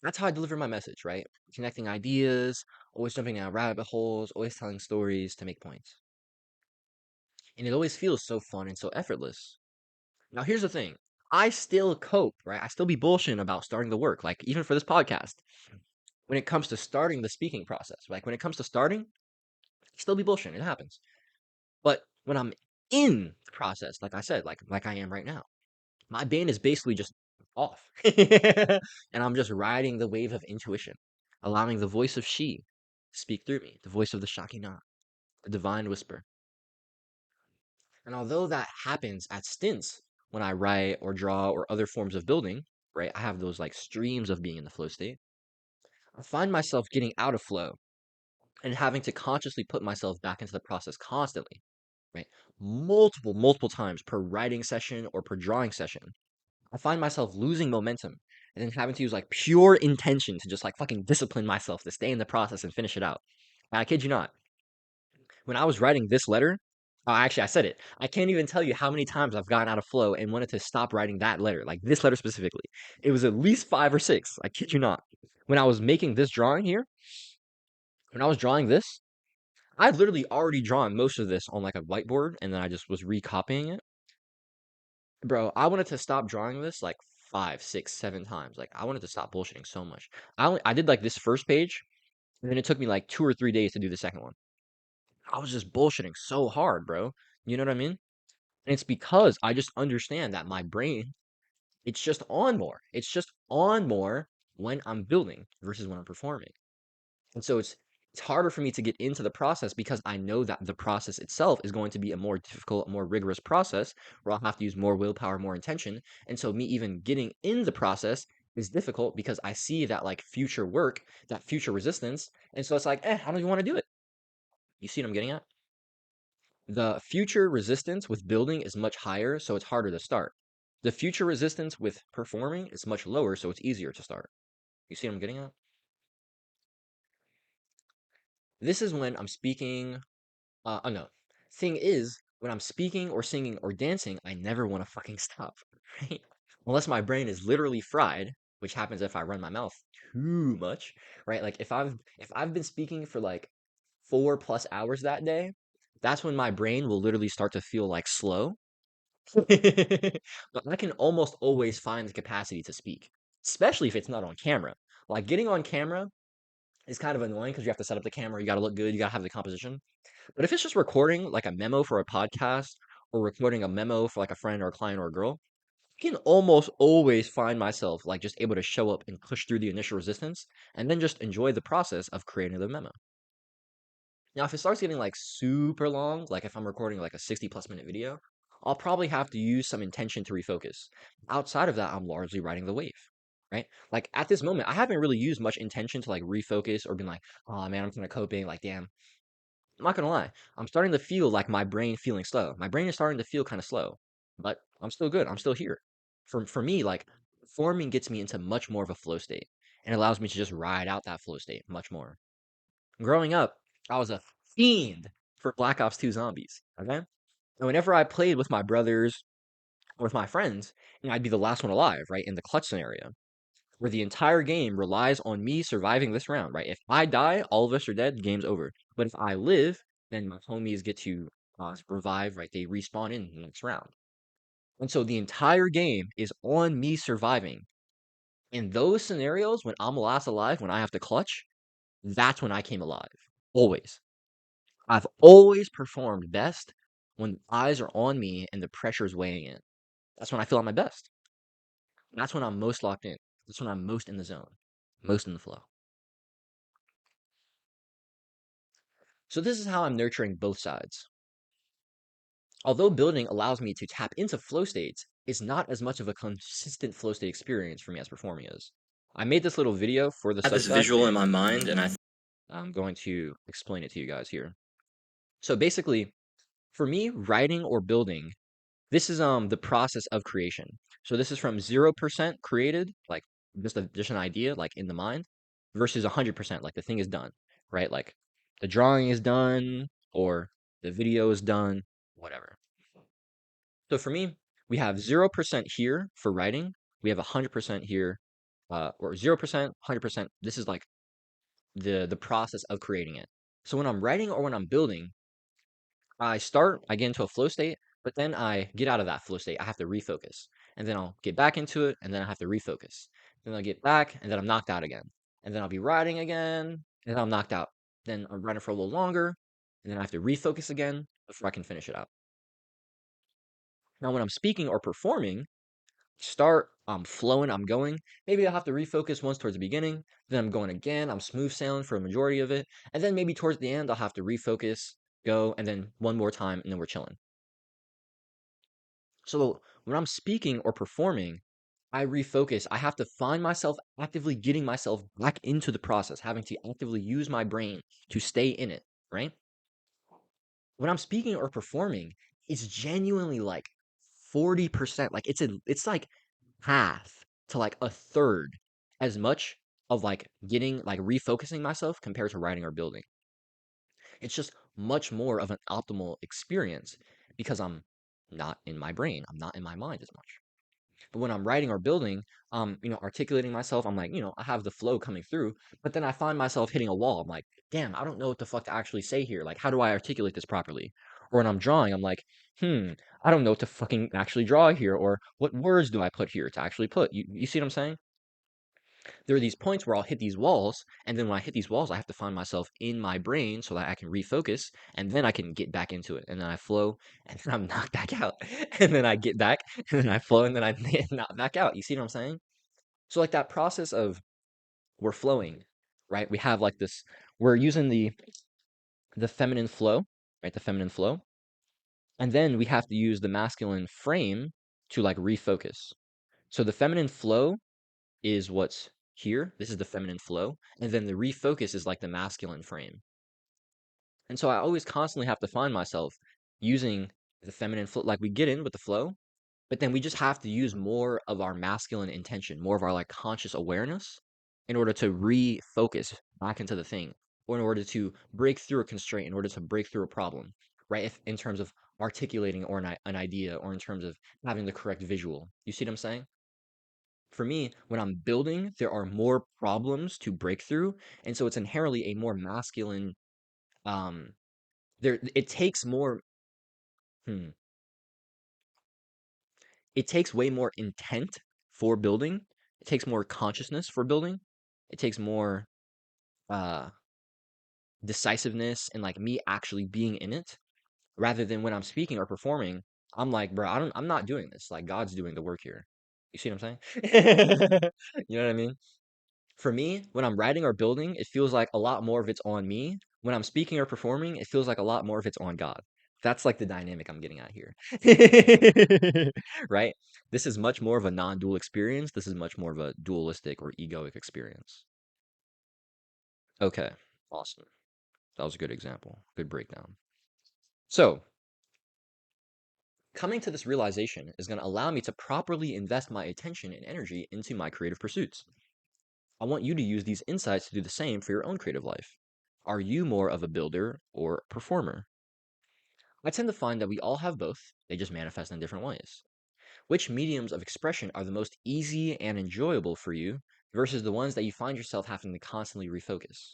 that's how I deliver my message, right? Connecting ideas, always jumping down rabbit holes, always telling stories to make points. And it always feels so fun and so effortless. Now, here's the thing. I still cope, right? I still be bullshitting about starting the work, like even for this podcast. When it comes to starting the speaking process, like when it comes to starting, I still be bullshitting. It happens. But when I'm in the process, like I said, like I am right now, my band is basically just off. And I'm just riding the wave of intuition, allowing the voice of she speak through me, the voice of the Shakina, the divine whisper. And although that happens at stints when I write or draw or other forms of building, right? I have those like streams of being in the flow state. I find myself getting out of flow and having to consciously put myself back into the process constantly, right? Multiple times per writing session or per drawing session. I find myself losing momentum and then having to use like pure intention to just like fucking discipline myself to stay in the process and finish it out. And I kid you not, when I was writing this letter, actually, I said it. I can't even tell you how many times I've gotten out of flow and wanted to stop writing that letter, like this letter specifically. It was at least five or six. I kid you not. When I was making this drawing here, when I was drawing this, I'd literally already drawn most of this on like a whiteboard and then I just was recopying it. Bro, I wanted to stop drawing this like five, six, seven times. Like I wanted to stop bullshitting so much. I did like this first page, and then it took me like 2 or 3 days to do the second one. I was just bullshitting so hard, bro. You know what I mean? And it's because I just understand that my brain, it's just on more. It's just on more when I'm building versus when I'm performing. And so it's harder for me to get into the process because I know that the process itself is going to be a more difficult, more rigorous process where I'll have to use more willpower, more intention. And so me even getting in the process is difficult because I see that like future work, that future resistance. And so it's like, I don't even want to do it. You see what I'm getting at? The future resistance with building is much higher, so it's harder to start. The future resistance with performing is much lower, so it's easier to start. You see what I'm getting at? This is when I'm speaking. Oh no. Thing is, when I'm speaking or singing or dancing, I never want to fucking stop, right? Unless my brain is literally fried, which happens if I run my mouth too much, right? Like if I've been speaking for like 4+ hours that day, that's when my brain will literally start to feel like slow. But I can almost always find the capacity to speak, especially if it's not on camera. Like getting on camera is kind of annoying because you have to set up the camera, you got to look good, you got to have the composition. But if it's just recording like a memo for a podcast or recording a memo for like a friend or a client or a girl, I can almost always find myself like just able to show up and push through the initial resistance and then just enjoy the process of creating the memo. Now, if it starts getting like super long, like if I'm recording like a 60+ minute video, I'll probably have to use some intention to refocus. Outside of that, I'm largely riding the wave, right? Like at this moment, I haven't really used much intention to like refocus or been like, oh man, I'm kind of coping. Like, damn, I'm not gonna lie. I'm starting to feel like my brain feeling slow. My brain is starting to feel kind of slow, but I'm still good. I'm still here. For me, like forming gets me into much more of a flow state and allows me to just ride out that flow state much more. Growing up, I was a fiend for Black Ops 2 Zombies. Okay, and whenever I played with my brothers or with my friends, I'd be the last one alive, right, in the clutch scenario, where the entire game relies on me surviving this round, right? If I die, all of us are dead, game's over. But if I live, then my homies get to revive, right? They respawn in the next round. And so the entire game is on me surviving. In those scenarios, when I'm last alive, when I have to clutch, that's when I came alive. Always. I've always performed best when eyes are on me and the pressure's weighing in. That's when I feel at my best. That's when I'm most locked in. That's when I'm most in the zone, most in the flow. So this is how I'm nurturing both sides. Although building allows me to tap into flow states, it's not as much of a consistent flow state experience for me as performing is. I made this little video for the Had this Substack. visual in my mind, and I'm going to explain it to you guys here. So basically, for me, writing or building, this is the process of creation. So this is from 0% created, like just an idea, like in the mind, versus 100%, like the thing is done, right? Like the drawing is done or the video is done, whatever. So for me, we have 0% here for writing. We have 100% here, or 0%, 100%. This is like the process of creating it. So when I'm writing or when I'm building, I get into a flow state, but then I get out of that flow state. I have to refocus. And then I'll get back into it, and then I have to refocus. Then I'll get back, and then I'm knocked out again. And then I'll be writing again, and then I'm knocked out. Then I'm writing for a little longer, and then I have to refocus again before I can finish it out. Now, when I'm speaking or performing, I'm flowing, I'm going. Maybe I'll have to refocus once towards the beginning, then I'm going again, I'm smooth sailing for a majority of it, and then maybe towards the end I'll have to refocus, go, and then one more time, and then we're chilling. So when I'm speaking or performing, I refocus. I have to find myself actively getting myself back into the process, having to actively use my brain to stay in it, right? When I'm speaking or performing, it's genuinely like 40%. Like it's like half to like a third as much of like getting like refocusing myself compared to writing or building. It's just much more of an optimal experience because I'm not in my brain. I'm not in my mind as much. But when I'm writing or building, articulating myself, I'm like, I have the flow coming through, but then I find myself hitting a wall. I'm like, damn, I don't know what the fuck to actually say here. Like, how do I articulate this properly? Or when I'm drawing, I'm like, I don't know what to fucking actually draw here, or what words do I put here to actually put? You see what I'm saying? There are these points where I'll hit these walls, and then when I hit these walls, I have to find myself in my brain so that I can refocus, and then I can get back into it. And then I flow, and then I'm knocked back out. And then I get back, and then I flow, and then I knock back out. You see what I'm saying? So like that process of we're flowing, right? We have like this, we're using the feminine flow, right? The feminine flow. And then we have to use the masculine frame to like refocus. So the feminine flow is what's here. This is the feminine flow. And then the refocus is like the masculine frame. And so I always constantly have to find myself using the feminine flow. Like we get in with the flow, but then we just have to use more of our masculine intention, more of our like conscious awareness in order to refocus back into the thing, or in order to break through a constraint, in order to break through a problem, right? If in terms of articulating or an idea, or in terms of having the correct visual. You see what I'm saying? For me, when I'm building, there are more problems to break through, and so it's inherently a more masculine. Um, it takes more. Hmm, it takes way more intent for building. It takes more consciousness for building. It takes more uh decisiveness and like me actually being in it, rather than when I'm speaking or performing. I'm like, bro, I'm not doing this. Like God's doing the work here. You see what I'm saying? You know what I mean? For me, when I'm writing or building, it feels like a lot more of it's on me. When I'm speaking or performing, it feels like a lot more of it's on God. That's like the dynamic I'm getting at here. Right? This is much more of a non-dual experience. This is much more of a dualistic or egoic experience. Okay, awesome. That was a good example. Good breakdown. So, coming to this realization is going to allow me to properly invest my attention and energy into my creative pursuits. I want you to use these insights to do the same for your own creative life. Are you more of a builder or performer? I tend to find that we all have both, they just manifest in different ways. Which mediums of expression are the most easy and enjoyable for you versus the ones that you find yourself having to constantly refocus?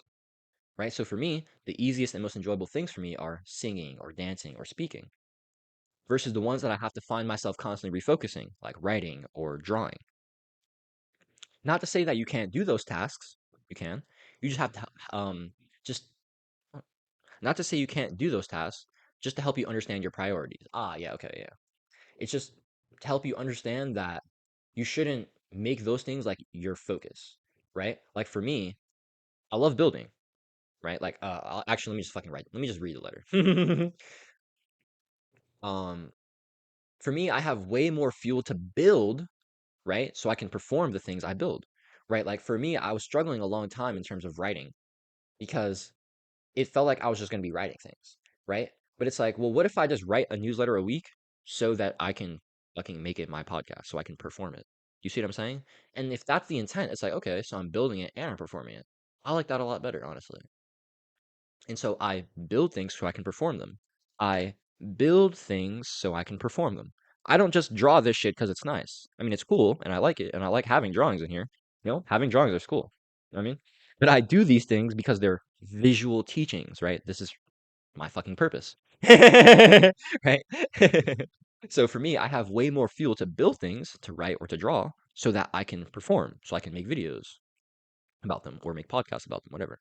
Right? So for me, the easiest and most enjoyable things for me are singing or dancing or speaking versus the ones that I have to find myself constantly refocusing, like writing or drawing. Not to say that you can't do those tasks, you can. You just have to just not to say you can't do those tasks, just to help you understand your priorities. Ah, yeah, okay, yeah. It's just to help you understand that you shouldn't make those things like your focus, right? Like for me, I love building, right? Like, actually, let me just fucking write. Let me just read the letter. um, for me, I have way more fuel to build, right? So I can perform the things I build, right? Like for me, I was struggling a long time in terms of writing because it felt like I was just going to be writing things, right? But it's like, well, what if I just write a newsletter a week so that I can fucking make it my podcast, so I can perform it? You see what I'm saying? And if that's the intent, it's like, okay, so I'm building it and I'm performing it. I like that a lot better, honestly. And so I build things so I can perform them. I build things so I can perform them. I don't just draw this shit because it's nice. I mean, it's cool and I like it and I like having drawings in here. Having drawings is cool. You know what I mean? But I do these things because they're visual teachings, right? This is my fucking purpose. Right? So for me, I have way more fuel to build things, to write or to draw, so that I can perform, so I can make videos about them or make podcasts about them, whatever.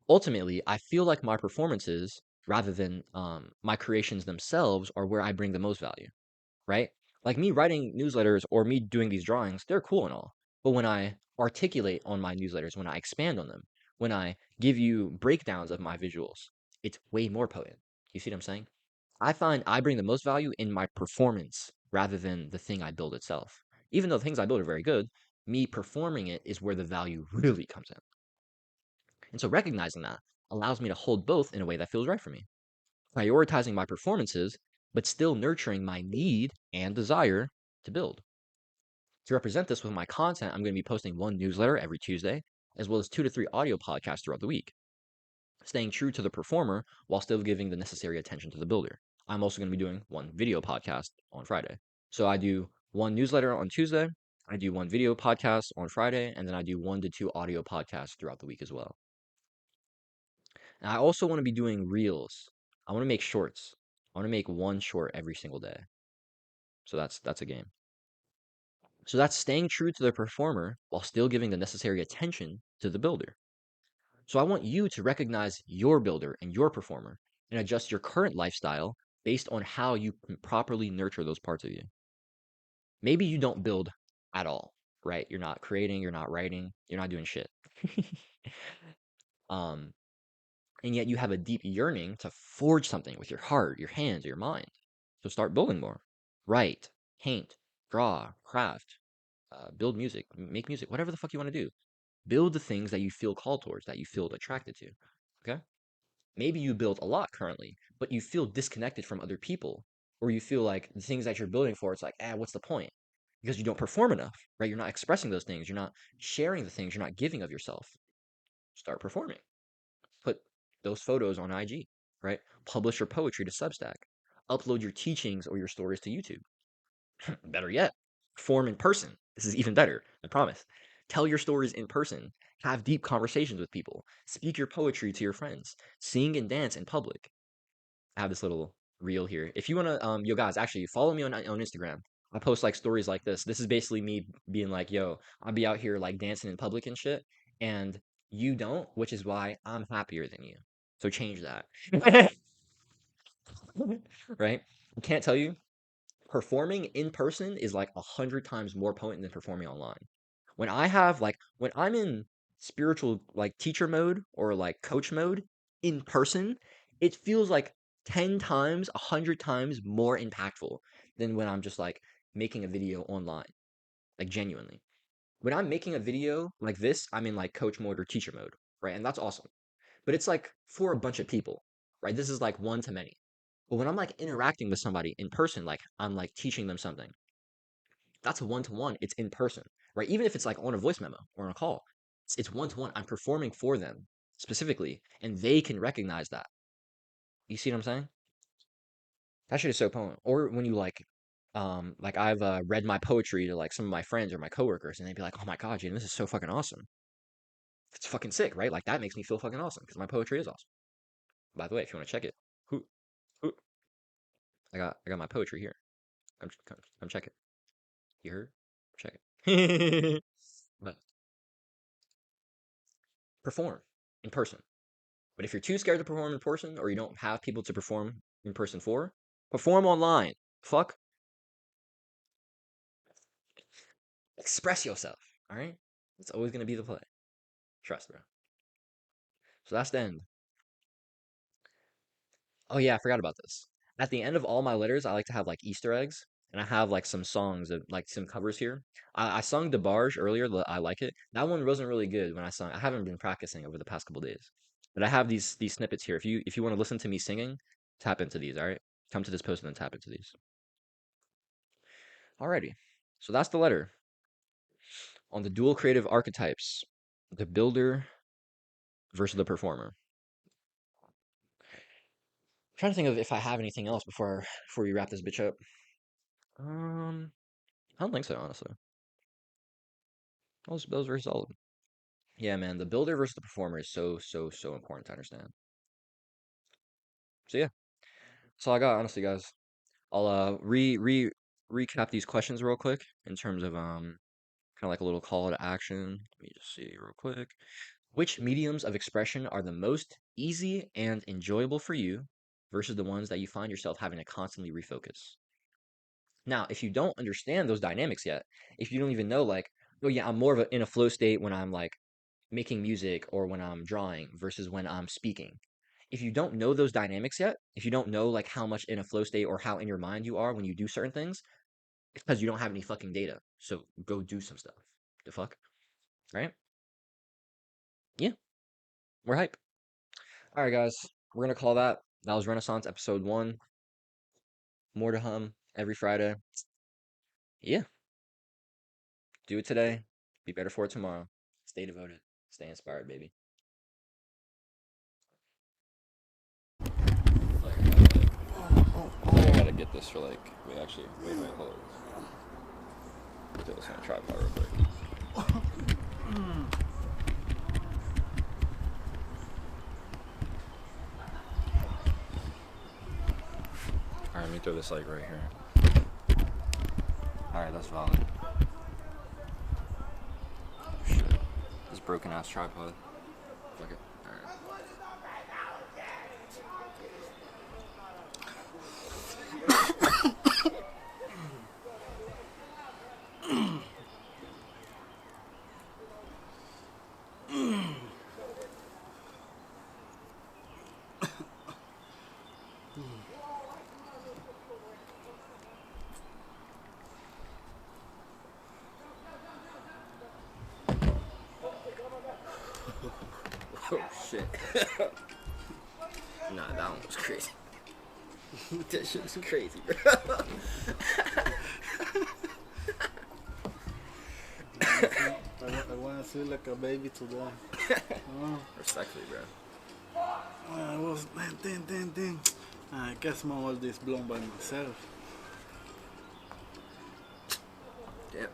Ultimately, I feel like my performances, rather than my creations themselves, are where I bring the most value, right? Like me writing newsletters or me doing these drawings, they're cool and all. But when I articulate on my newsletters, when I expand on them, when I give you breakdowns of my visuals, it's way more potent. You see what I'm saying? I find I bring the most value in my performance rather than the thing I build itself. Even though the things I build are very good, me performing it is where the value really comes in. And so recognizing that allows me to hold both in a way that feels right for me, prioritizing my performances, but still nurturing my need and desire to build. To represent this with my content, I'm going to be posting one newsletter every Tuesday, as well as 2 to 3 audio podcasts throughout the week, staying true to the performer while still giving the necessary attention to the builder. I'm also going to be doing one video podcast on Friday. So I do one newsletter on Tuesday, I do one video podcast on Friday, and then I do 1 to 2 audio podcasts throughout the week as well. And I also want to be doing reels. I want to make shorts. I want to make one short every single day. So that's a game. So that's staying true to the performer while still giving the necessary attention to the builder. So I want you to recognize your builder and your performer and adjust your current lifestyle based on how you can properly nurture those parts of you. Maybe you don't build at all, right? You're not creating, you're not writing, you're not doing shit. um, and yet you have a deep yearning to forge something with your heart, your hands, your mind. So start building more. Write, paint, draw, craft, build music, make music, whatever the fuck you want to do. Build the things that you feel called towards, that you feel attracted to. Okay? Maybe you build a lot currently, but you feel disconnected from other people, or you feel like the things that you're building for, it's like, what's the point? Because you don't perform enough, right? You're not expressing those things. You're not sharing the things. You're not giving of yourself. Start performing. Put those photos on IG, right? Publish your poetry to Substack. Upload your teachings or your stories to YouTube. Better yet, perform in person. This is even better, I promise. Tell your stories in person. Have deep conversations with people. Speak your poetry to your friends. Sing and dance in public. I have this little reel here. If you want to, yo guys, actually follow me on Instagram. I post like stories like this. This is basically me being like, yo, I'll be out here like dancing in public and shit, and you don't, which is why I'm happier than you. So change that. Right? I can't tell you, performing in person is like 100 times more potent than performing online. When I'm in spiritual like teacher mode or like coach mode in person, it feels like 10 times, 100 times more impactful than when I'm just like making a video online, like genuinely. When I'm making a video like this, I'm in like coach mode or teacher mode, right? And that's awesome. But it's like for a bunch of people, right? This is like one to many. But when I'm like interacting with somebody in person, like I'm like teaching them something, that's a one to one. It's in person, right? Even if it's like on a voice memo or on a call, it's one to one. I'm performing for them specifically, and they can recognize that. You see what I'm saying? That shit is so potent. Or when you like I've read my poetry to like some of my friends or my coworkers, and they'd be like, "Oh my god, Jaden, this is so fucking awesome. It's fucking sick, right? Like that makes me feel fucking awesome because my poetry is awesome." By the way, if you want to check it, who, who, I got my poetry here. Come check it. You heard? Check it. But perform in person. But if you're too scared to perform in person or you don't have people to perform in person for, perform online. Fuck. Express yourself. All right? It's always going to be the play. Trust, bro. So that's the end. Oh, yeah, I forgot about this. At the end of all my letters, I like to have like Easter eggs. And I have like some songs of like some covers here. I sung DeBarge earlier. I like it. That one wasn't really good when I sung. I haven't been practicing over the past couple days. But I have these snippets here. If you want to listen to me singing, tap into these, all right? Come to this post and then tap into these. Alrighty. So that's the letter on the dual creative archetypes, the builder versus the performer. I'm trying to think of if I have anything else before we wrap this bitch up. I don't think so, honestly. That was very solid. Yeah, man, the builder versus the performer is so important to understand. So yeah, that's all I got, honestly, guys. I'll recap these questions real quick in terms of kind of like a little call to action. Let me just see real quick. Which mediums of expression are the most easy and enjoyable for you versus the ones that you find yourself having to constantly refocus? Now, if you don't understand those dynamics yet, if you don't even know, like, oh yeah, I'm more of in a flow state when I'm like making music or when I'm drawing versus when I'm speaking. If you don't know those dynamics yet, if you don't know like how much in a flow state or how in your mind you are when you do certain things, it's because you don't have any fucking data. So go do some stuff. The fuck? Right? Yeah, we're hype. All right, guys, we're gonna call that. That was Renaissance episode 1. More to hum every Friday. Yeah, do it today. Be better for it tomorrow. Stay devoted. Stay inspired, baby. I gotta get this for like. Wait, actually, wait, hold on. Put this on a tripod real quick. Alright, let me throw this like right here. Alright, that's valid. Shit. This broken ass tripod. Fuck it. Alright. Oh shit. Nah, that one was crazy. That shit was crazy, bro. I want to feel like a baby today. Respectfully, bro. I was then. I guess I'm all this blown by myself. Yeah.